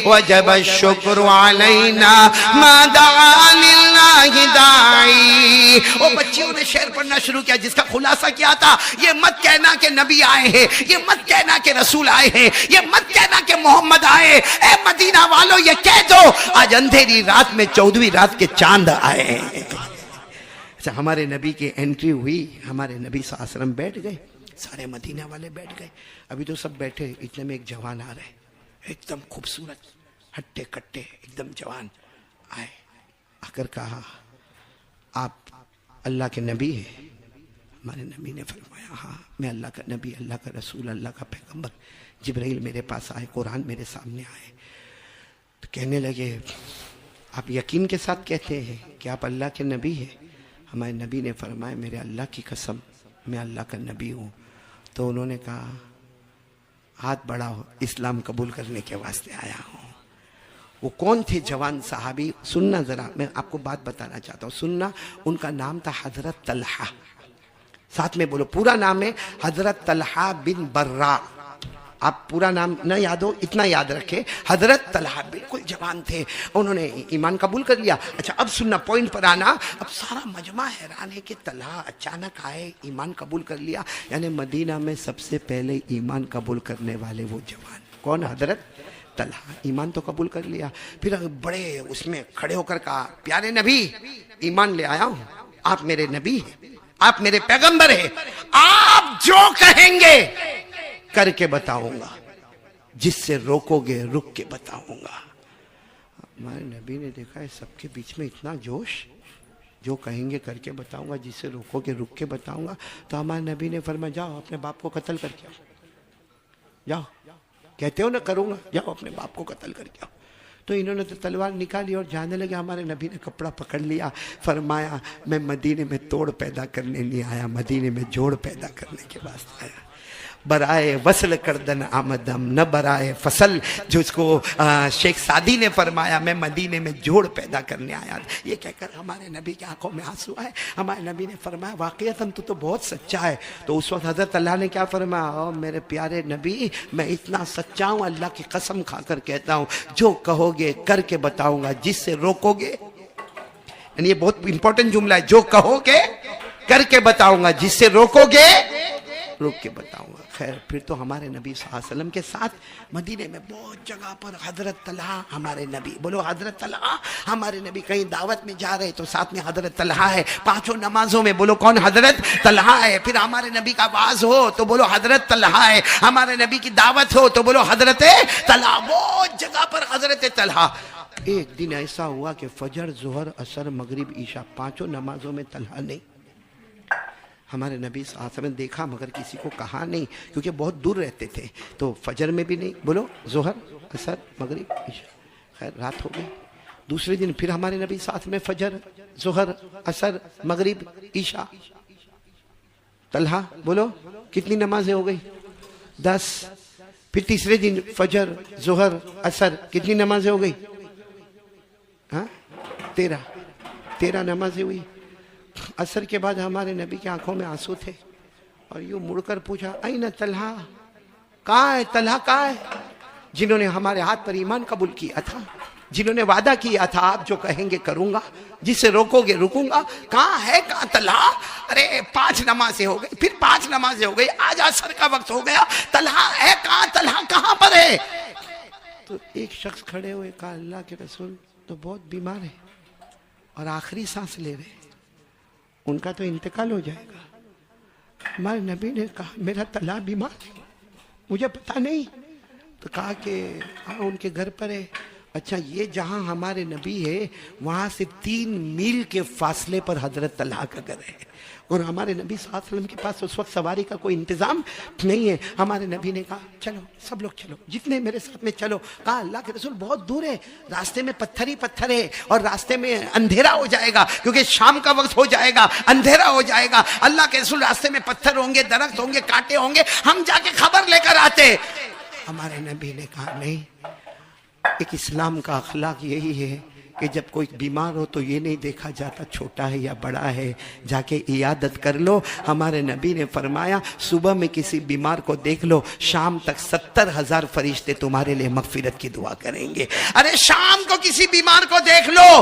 وجب الشکر علینا ما دعا للہ داعی. آئی. وہ بچیوں نے شعر پڑھنا شروع کیا جس کا خلاصہ کیا تھا, یہ مت کہنا کہ نبی آئے ہیں, یہ مت کہنا کہ رسول آئے ہیں, یہ مت کہنا کہ محمد آئے. اے مدینہ والوں یہ کہہ دو آج اندھیری رات میں 14ویں رات کے چاند آئے ہیں. اچھا ہمارے نبی کی انٹری ہوئی, ہمارے نبی صلی اللہ علیہ وسلم بیٹھ گئے, سارے مدینہ والے بیٹھ گئے. ابھی تو سب بیٹھے, اتنے میں ایک جوان آ رہے, ایک دم خوبصورت, ہٹے کٹے ایک دم جوان آئے. آ کر کہا آپ اللہ کے نبی ہیں؟ ہمارے نبی نے فرمایا ہاں میں اللہ کا نبی, اللہ کا رسول, اللہ کا پیغمبر. جبرائیل میرے پاس آئے, قرآن میرے سامنے آئے. تو کہنے لگے آپ یقین کے ساتھ کہتے ہیں کہ آپ اللہ کے نبی ہیں؟ ہمارے نبی نے فرمایا میرے اللہ کی قسم میں اللہ کا نبی ہوں. تو انہوں نے کہا ہاتھ بڑھاؤ, اسلام قبول کرنے کے واسطے آیا ہوں. وہ کون تھے جوان صحابی؟ سننا ذرا, میں آپ کو بات بتانا چاہتا ہوں, سننا. ان کا نام تھا حضرت طلحہ. ساتھ میں بولو, پورا نام ہے حضرت طلحہ بن برا. آپ پورا نام نہ یاد ہو, اتنا یاد رکھے, حضرت طلحہ. بالکل جوان تھے, انہوں نے ایمان قبول کر لیا. اچھا اب سننا, پوائنٹ پر آنا. اب سارا مجمع حیران ہے کہ طلحہ اچانک آئے, ایمان قبول کر لیا. یعنی مدینہ میں سب سے پہلے ایمان قبول کرنے والے وہ جوان کون؟ حضرت طلحہ. ایمان تو قبول کر لیا. پھر بڑے اس میں کھڑے ہو کر کہا پیارے نبی ایمان لے آیا ہوں, آپ میرے نبی ہیں, آپ میرے پیغمبر ہیں, آپ جو کہیں گے کر کے بتاؤں گا, جس سے روکو گے رک کے بتاؤں گا. ہمارے نبی نے دیکھا ہے سب کے بیچ میں اتنا جوش, جو کہیں گے کر کے بتاؤں گا, جس سے روکو گے رک کے بتاؤں گا. تو ہمارے نبی نے فرمایا جاؤ اپنے باپ کو قتل کر کے آؤ, جاؤ, کہتے ہو نا کروں گا, جاؤ اپنے باپ کو قتل کر کے آؤ. تو انہوں نے تو تلوار نکالی اور جانے لگے. ہمارے نبی نے کپڑا پکڑ لیا, فرمایا میں مدینے میں توڑ پیدا کرنے نہیں آیا, مدینے میں جوڑ پیدا کرنے کے واسطے آیا. برائے وصل کردن آمدم نہ برائے فصل, جو اس کو شیخ سعدی نے فرمایا میں مدینے میں جوڑ پیدا کرنے آیا. یہ کہہ کر ہمارے نبی کی آنکھوں میں آنسو آئے. ہمارے نبی نے فرمایا واقعتاً تو بہت سچا ہے. تو اس وقت حضرت اللہ نے کیا فرمایا, او میرے پیارے نبی میں اتنا سچا ہوں, اللہ کی قسم کھا کر کہتا ہوں جو کہو گے کر کے بتاؤں گا, جس سے روکو گے. یعنی یہ بہت امپورٹنٹ جملہ ہے, جو کہو گے کر کے بتاؤں گا, جس سے روکو گے روک کے بتاؤں گا. خیر پھر تو ہمارے نبی صلی اللہ علیہ وسلم کے ساتھ مدینے میں بہت جگہ پر حضرت طلحہ ہمارے نبی, بولو حضرت طلحہ ہمارے نبی. کہیں دعوت میں جا رہے تو ساتھ میں حضرت طلحہ ہے, پانچوں نمازوں میں بولو کون؟ حضرت طلحہ ہے. پھر ہمارے نبی کا واز ہو تو بولو حضرت طلحہ ہے, ہمارے نبی کی دعوت ہو تو بولو حضرت طلحہ. بہت جگہ پر حضرت طلحہ. ایک دن ایسا ہوا کہ فجر, ظہر, عصر, مغرب, عشاء پانچوں نمازوں میں طلحہ نہیں. ہمارے نبی صلی اللہ علیہ وسلم نے دیکھا مگر کسی کو کہا نہیں, کیونکہ بہت دور رہتے تھے. تو فجر میں بھی نہیں, بولو ظہر, عصر, مغرب, عشاء. خیر رات ہو گئی. دوسرے دن پھر ہمارے نبی ساتھ میں فجر, ظہر, عصر, مغرب, عشاء. طلحہ بولو کتنی نمازیں ہو گئی؟ 10. پھر تیسرے دن فجر, ظہر, عصر, کتنی نمازیں ہو گئی؟ ہاں 13 نمازیں ہوئی. عصر کے بعد ہمارے نبی کی آنکھوں میں آنسو تھے اور یوں مڑ کر پوچھا این طلحہ, کہاں ہے طلحہ, کہاں ہے؟ جنہوں نے ہمارے ہاتھ پر ایمان قبول کیا تھا, جنہوں نے وعدہ کیا تھا آپ جو کہیں گے کروں گا, جس سے روکو گے رکوں گا, کہاں ہے, کہاں طلحہ؟ ارے 5 نمازیں ہو گئی, پھر 5 نمازیں ہو گئی, آج عصر کا وقت ہو گیا, طلحہ ہے کہاں, طلحہ کہاں پر ہے؟ تو ایک شخص کھڑے ہوئے کہا اللہ کے رسول تو بہت بیمار ہے اور آخری سانس لے رہے, ان کا تو انتقال ہو جائے گا. ہمارے نبی نے کہا میرا طلحہ بیمار ہے, مجھے پتا نہیں. تو کہا کہ ان کے گھر پر ہے. اچھا یہ جہاں ہمارے نبی ہے وہاں سے 3 میل کے فاصلے پر حضرت طلحہ کا گھر ہے, اور ہمارے نبی صلی اللہ علیہ وسلم کے پاس اس وقت سواری کا کوئی انتظام نہیں ہے. ہمارے نبی نے کہا چلو سب لوگ چلو, جتنے میرے ساتھ میں چلو. کہا اللہ کے رسول بہت دور ہے, راستے میں پتھر ہی پتھر ہے اور راستے میں اندھیرا ہو جائے گا, کیونکہ شام کا وقت ہو جائے گا, اندھیرا ہو جائے گا. اللہ کے رسول راستے میں پتھر ہوں گے, درخت ہوں گے, کانٹے ہوں گے, ہم جا کے خبر لے کر آتے. ہمارے نبی نے کہا نہیں, ایک اسلام کا اخلاق یہی ہے کہ جب کوئی بیمار ہو تو یہ نہیں دیکھا جاتا چھوٹا ہے یا بڑا ہے, جا کے عیادت کر لو. ہمارے نبی نے فرمایا صبح میں کسی بیمار کو دیکھ لو, شام تک 70,000 فرشتے تمہارے لیے مغفرت کی دعا کریں گے. ارے شام کو کسی بیمار کو دیکھ لو,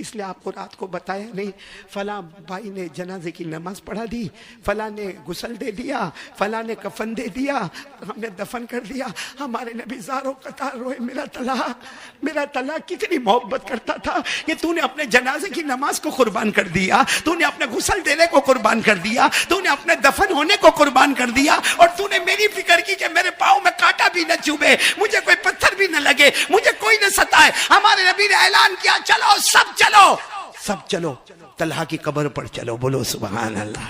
اس لیے آپ کو رات کو بتایا نہیں، فلاں بھائی نے جنازے کی نماز پڑھا دی، فلاں نے غسل دے دیا، فلاں نے کفن دے دیا، ہم نے دفن کر دیا۔ ہمارے نبی زاروں قطار روئے، میرا طلحہ کتنی محبت کرتا تھا کہ تو نے اپنے جنازے کی نماز کو قربان کر دیا، تو نے اپنے غسل دینے کو قربان کر دیا، تو نے اپنے دفن ہونے کو قربان کر دیا، اور تو نے میری فکر کی کہ میرے پاؤں میں کانٹا بھی نہ چوبے، مجھے کوئی پتھر بھی نہ لگے، مجھے کوئی نہ ستائے۔ ہمارے نبی نے اعلان کیا، چلو سب چلو طلحہ کی قبر پر چلو، بولو سبحان اللہ۔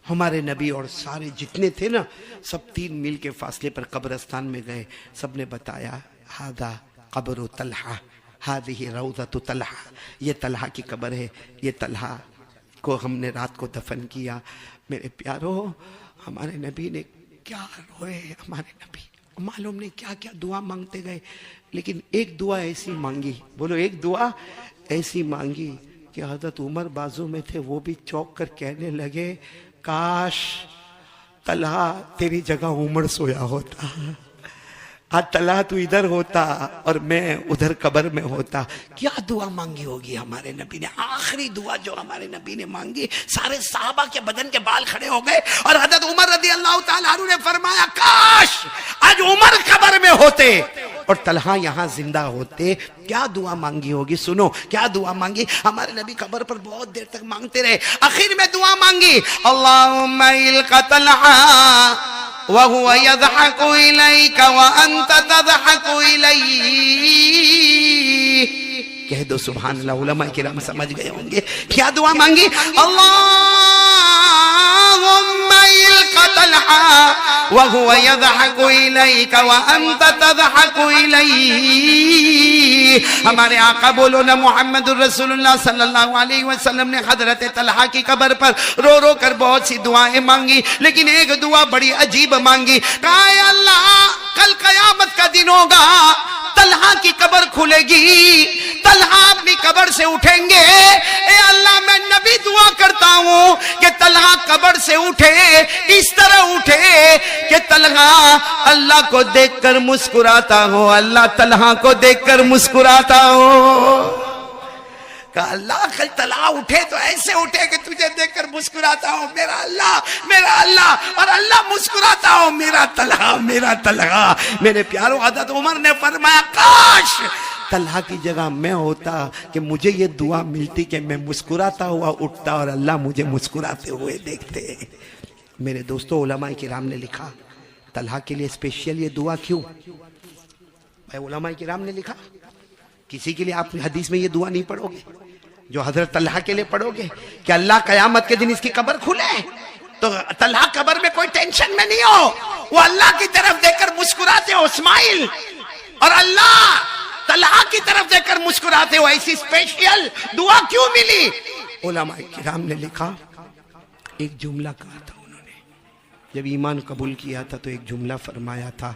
ہمارے نبی اور سارے جتنے تھے نا، سب 3 میل کے فاصلے پر قبرستان میں گئے، سب نے بتایا ہذا قبر طلحہ، ہذہ روضۃ طلحہ، یہ طلحہ کی قبر ہے، یہ طلحہ کو ہم نے رات کو دفن کیا۔ میرے پیارو، ہمارے نبی نے کیا روئے، ہمارے نبی معلوم نہیں کیا کیا دعا مانگتے گئے، لیکن ایک دعا ایسی مانگی، بولو ایک دعا ایسی مانگی کہ حضرت عمر بازو میں تھے، وہ بھی چوک کر کہنے لگے کاش طلحہ تیری جگہ عمر سویا ہوتا، آج طلحہ تو ادھر ہوتا اور میں ادھر قبر میں ہوتا۔ کیا دعا مانگی ہوگی ہمارے نبی نے؟ آخری دعا جو ہمارے نبی نے مانگی، سارے صحابہ کے بدن کے بال کھڑے ہو گئے، اور حضرت عمر رضی اللہ تعالیٰ عنہ نے فرمایا کاش آج عمر قبر میں ہوتے اور طلحہ یہاں زندہ ہوتے۔ کیا دعا مانگی ہوگی؟ سنو کیا دعا مانگی۔ ہمارے نبی قبر پر بہت دیر تک مانگتے رہے، آخر میں دعا مانگی اللہم الق طلحہ وَهُوَ يَضْحَكُ إِلَيْكَ وَأَنْتَ تَضْحَكُ إِلَيْهِ۔ کہہ دو سبحان اللہ، علماء کرام سمجھ گئے ہوں گے کیا دعا مانگی۔ اللہم الق طلحہ وَهُوَ يَضْحَكُ إِلَيْكَ وَأَنْتَ تَضْحَكُ إِلَيْهِ۔ ہمارے آقا بولو نا محمد الرسول اللہ صلی اللہ علیہ وسلم نے حضرت طلحہ کی قبر پر رو رو کر بہت سی دعائیں مانگی، لیکن ایک دعا بڑی عجیب مانگی، کہا اے اللہ کل قیامت کا دن ہوگا، طلحہ کی قبر کھلے گی، طلحہ اپنی قبر سے اٹھیں گے، اے اللہ میں نبی دعا کرتا ہوں کہ طلحہ قبر سے اٹھے، اس طرح اٹھے کہ طلحہ اللہ کو دیکھ کر مسکراتا ہو، اللہ طلحہ کو دیکھ کر مسکراتا ہو۔ کہا اللہ کل طلحہ اٹھے تو ایسے اٹھے کہ تجھے دیکھ کر مسکراتا ہو، میرا اللہ اور اللہ مسکراتا ہو، میرا طلحہ۔ میرے پیارو، حضرت عمر نے فرمایا کاش طلحہ کی جگہ میں ہوتا کہ مجھے یہ دعا ملتی کہ میں مسکراتا ہوا اٹھتا اور اللہ مجھے مسکراتے ہوئے دیکھتے۔ میرے دوستو، علماء کرام نے لکھا طلحہ کے لیے اسپیشل یہ دعا کیوں؟ بھائی علماء کرام نے لکھا کسی کے لیے آپ حدیث میں یہ دعا نہیں پڑھو گے جو حضرت طلحہ کے لیے پڑھو گے کہ اللہ قیامت کے دن اس کی قبر کھلے تو طلحہ قبر میں کوئی ٹینشن میں نہیں ہو، وہ اللہ کی طرف دیکھ کر مسکراتے ہو اسماعیل، اور اللہ طلحہ کی طرف دیکھ کر مسکراتے ہو، ایسی اسپیشل دعا کیوں ملی؟ علماء کرام نے لکھا ایک جملہ کہا تھا انہوں نے، جب ایمان قبول کیا تھا تو ایک جملہ فرمایا تھا،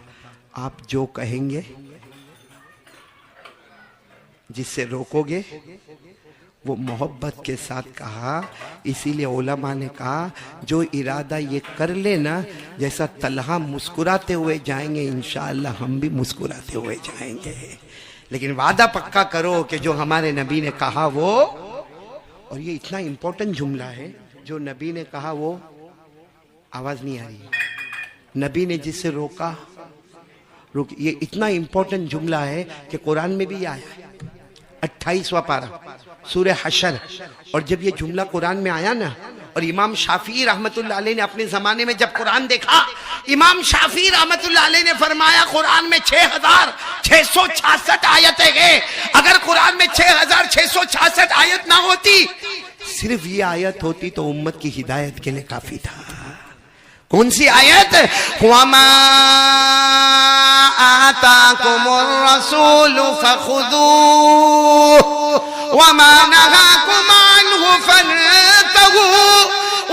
آپ جو کہیں گے جس سے روکو گے وہ محبت کے ساتھ کہا، اسی لیے علماء نے کہا جو ارادہ یہ کر لینا جیسا طلحہ مسکراتے ہوئے جائیں گے انشاءاللہ ہم بھی مسکراتے ہوئے جائیں گے، لیکن وعدہ پکا کرو کہ جو ہمارے نبی نے کہا وہ، اور یہ اتنا امپورٹنٹ جملہ ہے جو نبی نے کہا وہ، آواز نہیں آ رہی، نبی نے جس سے روکا یہ اتنا امپورٹنٹ جملہ ہے کہ قرآن میں بھی آیا ہے 28واں پارہ سورہ حشر، اور جب یہ جملہ قرآن میں آیا نا، اور امام شافعی رحمت اللہ علیہ نے اپنے زمانے میں جب قرآن دیکھا، امام شافعی رحمت اللہ علیہ نے فرمایا قرآن میں 6666 آیتیں ہیں، اگر قرآن میں 6666 آیت نہ ہوتی، صرف یہ آیت ہوتی تو امت کی ہدایت کے لیے کافی تھا۔ کون سی آیت؟ وَمَا آتَاكُمُ الرَّسُولُ فَخُذُوهُ وَمَا نَهَاكُمْ عَنْهُ فَانْتَهُوا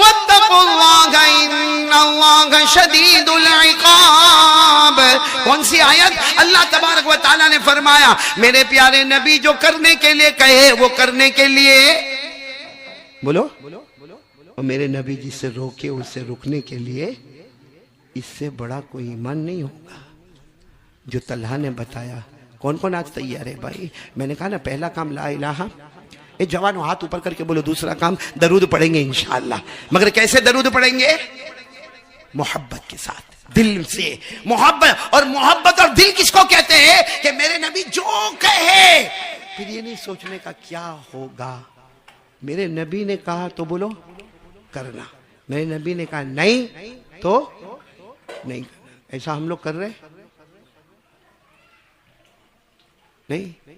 وَاتَّقُوا اللَّهَ إِنَّ اللَّهَ شَدِيدُ الْعِقَابِ۔ کون سی آیت؟ اللہ تبارک و تعالیٰ نے فرمایا میرے پیارے نبی جو کرنے کے لیے کہے وہ کرنے کے لیے بولو، اور میرے نبی جس سے روکے اس سے رکنے کے لیے، اس سے بڑا کوئی ایمان نہیں ہوگا جو طلحہ نے بتایا۔ کون کون آج تیار ہے بھائی؟ میں نے کہا نا پہلا کام لا الہ اے جوانوں ہاتھ اوپر کر کے بولو دوسرا کام درود پڑھیں گے انشاءاللہ، مگر کیسے درود پڑھیں گے؟ محبت کے ساتھ، دل سے محبت. اور محبت اور دل کس کو کہتے ہیں؟ کہ میرے نبی جو کہے، پھر یہ نہیں سوچنے کا کیا ہوگا. میرے نبی نے کہا تو بولو کرنا، میرے نبی نے کہا نہیں تو نہیں کرنا. ایسا ہم لوگ کر رہے نہیں؟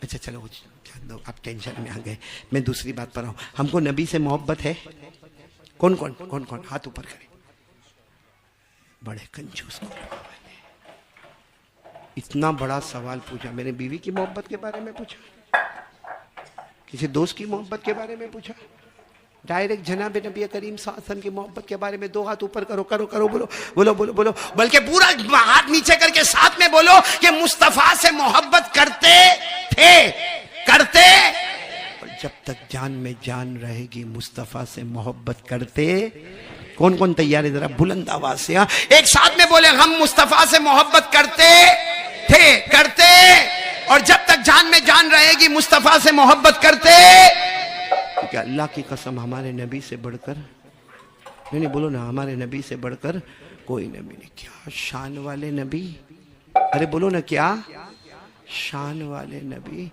اچھا چلو آپ ٹینشن میں آ گئے، میں دوسری بات پر آؤں. ہم کو نبی سے محبت ہے؟ کون کون کون کون ہاتھ اوپر کرے. بڑے کنجوس کو اتنا بڑا سوال پوچھا. میں نے بیوی کی محبت کے بارے میں پوچھا، کسی دوست کی محبت کے بارے میں پوچھا، ڈائریکٹ جناب نبی کریم صلی اللہ علیہ وسلم کی محبت کے بارے میں. دو ہاتھ اوپر کرو کرو کرو، بولو بولو بولو بولو، بلکہ پورا ہاتھ نیچے کر کے ساتھ میں بولو کہ مصطفیٰ سے محبت کرتے تھے، کرتے، اور جب تک جان میں جان رہے گی مصطفیٰ سے محبت کرتے. کون کون تیار ہے ذرا بلند آواز سے ایک ساتھ میں بولے ہم مصطفیٰ سے محبت کرتے تھے، کرتے، اور جب تک جان میں جان رہے گی مصطفیٰ سے محبت کرتے. کیونکہ اللہ کی قسم ہمارے نبی سے بڑھ کر، نہیں بولو نا، ہمارے نبی سے بڑھ کر کوئی نبی نہیں. کیا شان والے نبی، ارے بولو نا کیا شان والے نبی.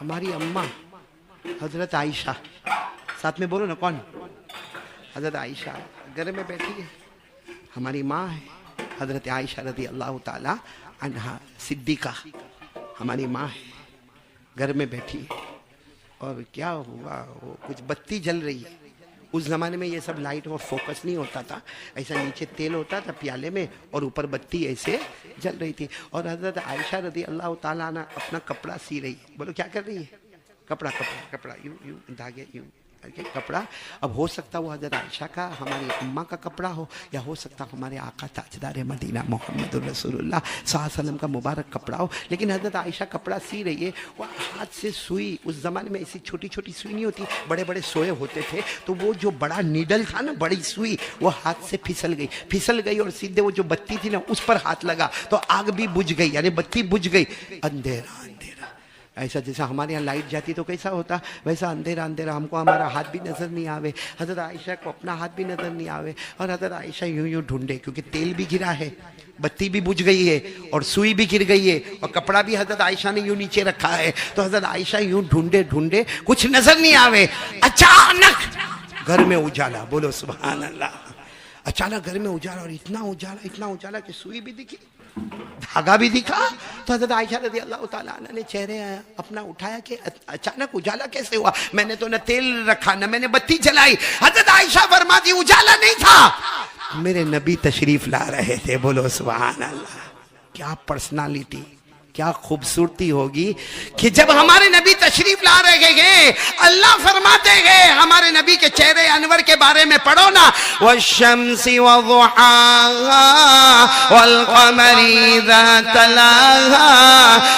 ہماری اماں حضرت عائشہ، ساتھ میں بولو نا کون؟ حضرت عائشہ گھر میں بیٹھی ہے، ہماری ماں ہے حضرت عائشہ رضی اللہ تعالی عنہا صدیقہ، ہماری ماں ہے، گھر میں بیٹھی ہے. اور کیا ہوا، وہ کچھ بتی جل رہی ہے. اس زمانے میں یہ سب لائٹ اور فوکس نہیں ہوتا تھا، ایسا نیچے تیل ہوتا تھا پیالے میں اور اوپر بتی ایسے جل رہی تھی. اور حضرت عائشہ رضی اللہ تعالیٰ عنہ اپنا کپڑا سی رہی ہے. بولو کیا کر رہی ہے؟ کپڑا کپڑا کپڑا، یوں یوں دھاگے یوں کپڑا. اب ہو سکتا وہ حضرت عائشہ کا، ہماری اماں کا کپڑا ہو، یا ہو سکتا ہمارے آقا تاجدار مدینہ محمد رسول اللہ صلی اللہ علیہ وسلم کا مبارک کپڑا ہو. لیکن حضرت عائشہ کپڑا سی رہی ہے، وہ ہاتھ سے سوئی، اس زمانے میں ایسی چھوٹی چھوٹی سوئی نہیں ہوتی، بڑے بڑے سوئے ہوتے تھے، تو وہ جو بڑا نیڈل تھا نا، بڑی سوئی، وہ ہاتھ سے پھسل گئی اور سیدھے وہ جو بتی تھی نا اس پر ہاتھ لگا تو آگ بھی بجھ گئی، یعنی بتی بجھ گئی. اندھیرا اندھیرا، ایسا جیسا ہمارے یہاں لائٹ جاتی تو کیسا ہوتا، ویسا اندھیرا اندھیرا. ہم کو ہمارا ہاتھ بھی نظر نہیں آوے، حضرت عائشہ کو اپنا ہاتھ بھی نظر نہیں آوے. اور حضرت عائشہ یوں یوں ڈھونڈے، کیونکہ تیل بھی گرا ہے، بتی بھی بجھ گئی ہے، اور سوئی بھی گر گئی ہے، اور کپڑا بھی حضرت عائشہ نے یوں نیچے رکھا ہے. تو حضرت عائشہ یوں ڈھونڈے ڈھونڈے کچھ نظر نہیں آوے. اچانک گھر میں اجالا، بولو سبحان اللہ. اچانک گھر میں اجالا، اور اتنا اجالا کہ سوئی بھی دکھی، دھاگا بھی دکھا. تو حضرت عائشہ رضی اللہ تعالیٰ عنہ نے چہرے اپنا اٹھایا کہ اچانک اجالا کیسے ہوا، میں نے تو نہ تیل رکھا نہ میں نے بتی جلائی. حضرت عائشہ فرماتی اجالا نہیں تھا، میرے نبی تشریف لا رہے تھے. بولو سبحان اللہ. کیا پرسنالٹی، کیا خوبصورتی ہوگی کہ جب ہمارے نبی تشریف لا رہے گئے، اللہ فرماتے گئے ہمارے نبی کے چہرے انور کے بارے میں پڑھو نا، والشمس وضحاها والقمر اذا تلاها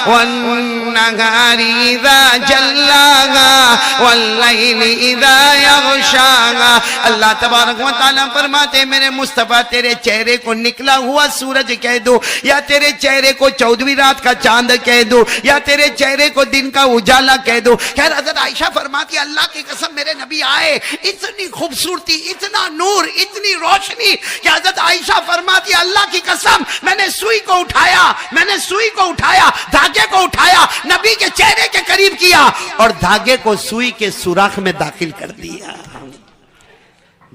والنهار اذا جلاها والليل اذا يغشاها. اللہ تبارک و تعالیٰ فرماتے میرے مصطفیٰ تیرے چہرے کو نکلا ہوا سورج کہہ دو، یا تیرے چہرے کو 14ویں رات کا چاند کہہ دو، یا تیرے چہرے کو دن کا اجالا کہہ دو. خیر حضرت عائشہ فرماتی اللہ کی قسم میرے نبی آئے، اتنی خوبصورتی، اتنا نور، اتنی روشنی کہ حضرت عائشہ فرماتی اللہ کی قسم میں نے سوئی کو اٹھایا، دھاگے کو اٹھایا، نبی کے چہرے کے قریب کیا اور دھاگے کو سوئی کے سوراخ میں داخل کر دیا.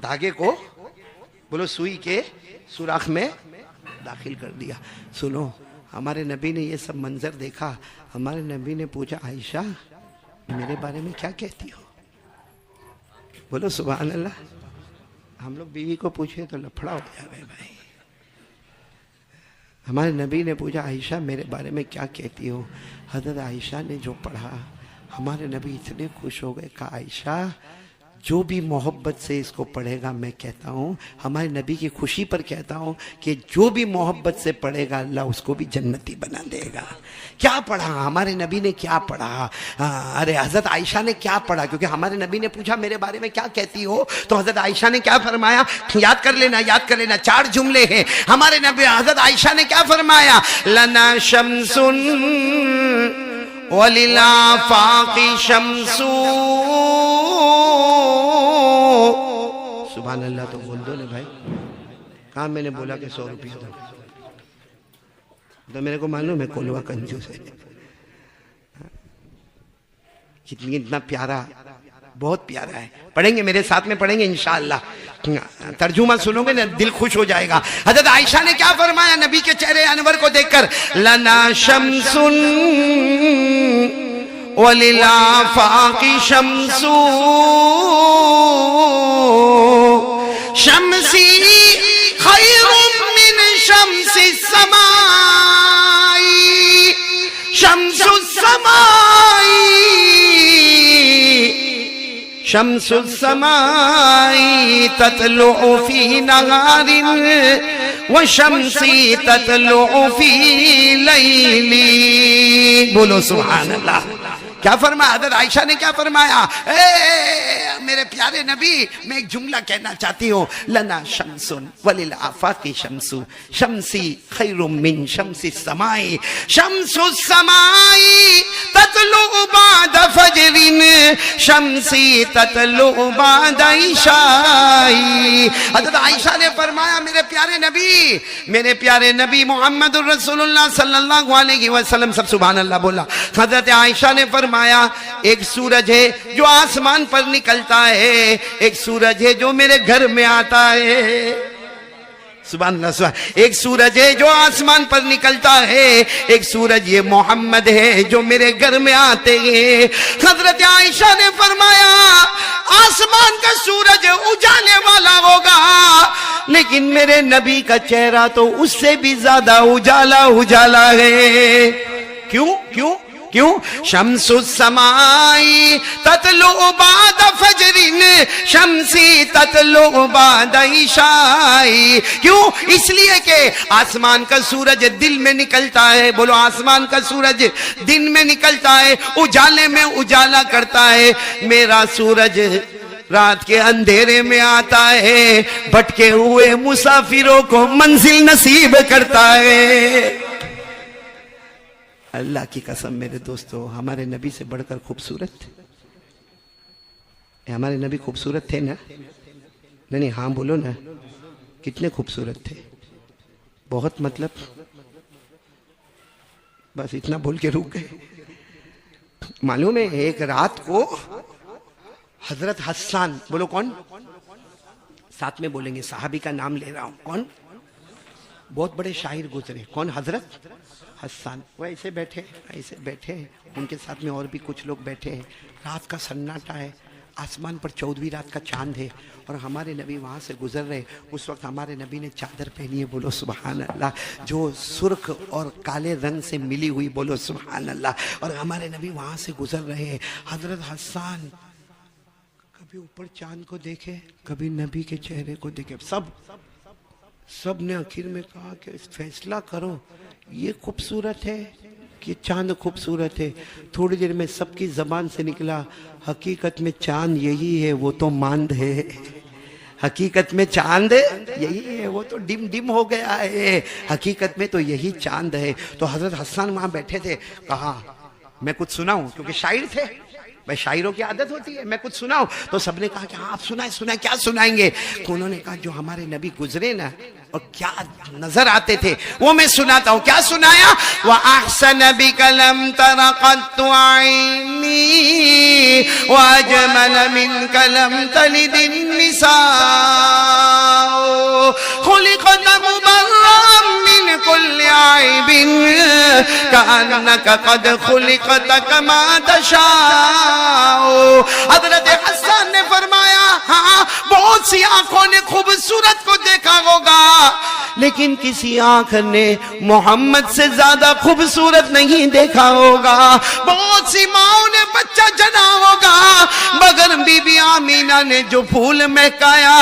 دھاگے کو بولو سوئی کے سوراخ میں داخل کر دیا. سنو، ہمارے نبی نے یہ سب منظر دیکھا، ہمارے نبی نے پوچھا عائشہ میرے بارے میں کیا کہتی ہو؟ بولو سبحان اللہ. ہم لوگ بیوی کو پوچھے تو لفڑا ہو جائے بھائی. ہمارے نبی نے پوچھا عائشہ میرے بارے میں کیا کہتی ہو؟ حضرت عائشہ نے جو پڑھا، ہمارے نبی اتنے خوش ہو گئے، کہا عائشہ جو بھی محبت سے اس کو پڑھے گا، میں کہتا ہوں ہمارے نبی کی خوشی پر کہتا ہوں کہ جو بھی محبت سے پڑھے گا اللہ اس کو بھی جنتی بنا دے گا. کیا پڑھا ہمارے نبی نے، کیا پڑھا؟ ارے حضرت عائشہ نے کیا پڑھا؟ کیونکہ ہمارے نبی نے پوچھا میرے بارے میں کیا کہتی ہو، تو حضرت عائشہ نے کیا فرمایا؟ یاد کر لینا 4 جملے ہیں. ہمارے نبی حضرت عائشہ نے کیا فرمایا؟ لنا شمس وللآفاق شمس. سبحان اللہ تو بول دو نا بھائی. کہاں میں نے بولا کہ 100 روپیہ دو؟ تو میرے کو معلوم ہے کولوا کنجوس ہے. اتنا پیارا، بہت پیارا ہے. پڑھیں گے میرے ساتھ میں، پڑھیں گے انشاءاللہ. ترجمہ سنو گے نا دل خوش ہو جائے گا. حضرت عائشہ نے کیا فرمایا نبی کے چہرے انور کو دیکھ کر؟ لنا شمس وللآفاق شمس شمسی خیر من شمس السماء شمس السماء شمس السماء تطلع في نهار وشمسی تطلع فی لیلی. بولو سبحان اللہ. کیا فرمایا حضرت عائشہ نے؟ کیا فرمایا؟ میرے پیارے نبی، میں ایک جملہ کہنا چاہتی ہوں. لنا شمس وللآفاق شمس شمسی خیر من شمس السماء شمس السماء تطلع بعد فجر شمسی تطلع بعد عشاء. حضرت عائشہ نے فرمایا میرے پیارے نبی محمد الرسول اللہ صلی اللہ علیہ وسلم، سب سبحان اللہ بولا. حضرت عائشہ نے فرمایا ایک سورج ہے جو آسمان پر نکلتا ہے، ایک سورج ہے جو میرے گھر میں آتا ہے. سبحان اللہ. سبحان. ایک سورج ہے جو آسمان پر نکلتا ہے، ایک سورج یہ محمد ہے جو میرے گھر میں آتے ہیں. حضرت عائشہ نے فرمایا آسمان کا سورج اجالے والا ہوگا، لیکن میرے نبی کا چہرہ تو اس سے بھی زیادہ اجالا ہے. کیوں؟ شمس السماء تطلع بعد فجر شمسی تطلع بعد عشاء. کیوں؟ اس لیے کہ آسمان کا سورج دل میں نکلتا ہے. بولو آسمان کا سورج دن میں نکلتا ہے، اجالے میں اجالا کرتا ہے. میرا سورج رات کے اندھیرے میں آتا ہے، بھٹکے ہوئے مسافروں کو منزل نصیب کرتا ہے. اللہ کی قسم میرے دوستو، ہمارے نبی سے بڑھ کر خوبصورت، ہمارے نبی خوبصورت تھے نا؟ نہیں ہاں بولو نا، کتنے خوبصورت تھے. بہت، مطلب بس اتنا بول کے رک گئے. معلوم ہے ایک رات کو حضرت حسان، بولو کون؟ ساتھ میں بولیں گے، صحابی کا نام لے رہا ہوں. کون؟ بہت بڑے شاعر گزرے. کون؟ حضرت حسان. وہ ایسے بیٹھے ان کے ساتھ میں اور بھی کچھ لوگ بیٹھے ہیں. رات کا سناٹا ہے، آسمان پر 14ویں رات کا چاند ہے، اور ہمارے نبی وہاں سے گزر رہے. اس وقت ہمارے نبی نے چادر پہنی ہے، بولو سبحان اللہ، جو سرخ اور کالے رنگ سے ملی ہوئی، بولو سبحان اللہ. اور ہمارے نبی وہاں سے گزر رہے ہیں. حضرت حسان کبھی اوپر چاند کو دیکھے، کبھی نبی کے چہرے کو دیکھے. سب نے آخر میں کہا کہ فیصلہ کرو، یہ خوبصورت ہے کہ چاند خوبصورت ہے. تھوڑی دیر میں سب کی زبان سے نکلا، حقیقت میں چاند یہی ہے، وہ تو ماند ہے. حقیقت میں چاند یہی ہے، وہ تو ڈم ہو گیا ہے. حقیقت میں تو یہی چاند ہے. تو حضرت حسان وہاں بیٹھے تھے. کہا میں کچھ سناؤں، کیونکہ شاعر تھے. بھائی شاعروں کی عادت ہوتی ہے، میں کچھ سناؤں. تو سب نے کہا کہ ہاں آپ سنائیں. کیا سنائیں گے؟ انہوں نے کہا جو ہمارے نبی گزرے نا اور کیا نظر آتے تھے وہ میں سناتا ہوں. کیا سنایا؟ وَأَحْسَنَ بِكَ لَمْ تَرَ قَطُّ عَيْنِي وَأَجْمَلَ مِنْكَ لَمْ تَلِدِ النِّسَاءُ خُلِقْتَ مُبَرَّأً مِنْ كُلِّ عَيْبٍ كَأَنَّكَ قَدْ خُلِقْتَ كَمَا تَشَاءُ. حضرت حسان نے فرمایا ہاں بہت سی آنکھوں نے خوبصورت کو دیکھا ہوگا، لیکن کسی آنکھ نے محمد سے زیادہ خوبصورت نہیں دیکھا ہوگا. بہت سی ماؤں نے بچہ جنا ہوگا، مگر بی بی آمینہ نے جو پھول مہکایا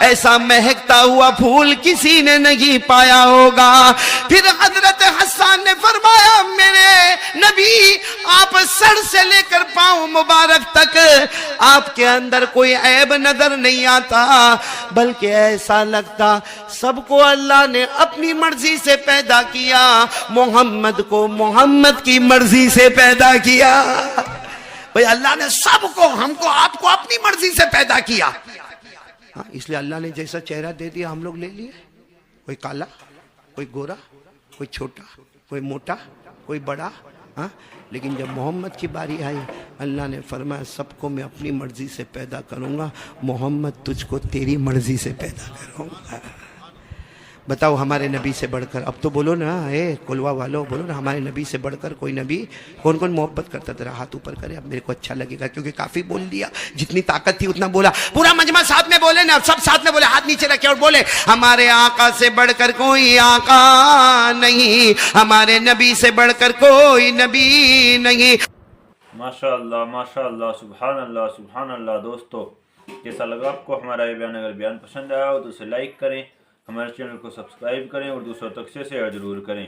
ایسا مہکتا ہوا پھول کسی نے نہیں پایا ہوگا. پھر حضرت حسان نے فرمایا میرے نبی آپ سر سے لے کر پاؤں مبارک تک آپ کے اندر کوئی عیب نظر نہیں آتا، بلکہ ایسا لگتا سب کو اللہ نے اپنی مرضی سے پیدا کیا، محمد کو محمد کی مرضی سے پیدا کیا۔ بھئی اللہ نے سب کو، ہم کو، آپ کو اپنی مرضی سے پیدا کیا، اس لیے اللہ نے جیسا چہرہ دے دیا ہم لوگ لے لیے، کوئی کالا، کوئی گورا، کوئی چھوٹا، کوئی موٹا، کوئی بڑا، لیکن جب محمد کی باری آئی اللہ نے فرمایا سب کو میں اپنی مرضی سے پیدا کروں گا، محمد تجھ کو تیری مرضی سے پیدا کروں گا۔ بتاؤ ہمارے نبی سے بڑھ کر، اب تو بولو نا، کلوا والو بولو نا، ہمارے نبی سے بڑھ کر کوئی نبی؟ کون کون محبت کرتا؟ ذرا ہاتھ اوپر کرے، اب میرے کو اچھا لگے گا کیونکہ کافی بول دیا، جتنی طاقت تھی اتنا بولا، پورا مجمع ساتھ میں بولے نا، سب ساتھ میں بولے، ہاتھ نیچے رکھے اور بولے ہمارے آقا سے بڑھ کر کوئی آقا نہیں، ہمارے نبی سے بڑھ کر کوئی نبی نہیں۔ ماشاءاللہ، سبحان اللہ، سبحان اللہ۔ دوستو کیسا لگا آپ کو ہمارا یہ بیان؟ اگر بیان پسند آیا ہو تو اسے لائک کریں، ہمارے چینل کو سبسکرائب کریں اور دوسروں تک سے شیئر ضرور کریں۔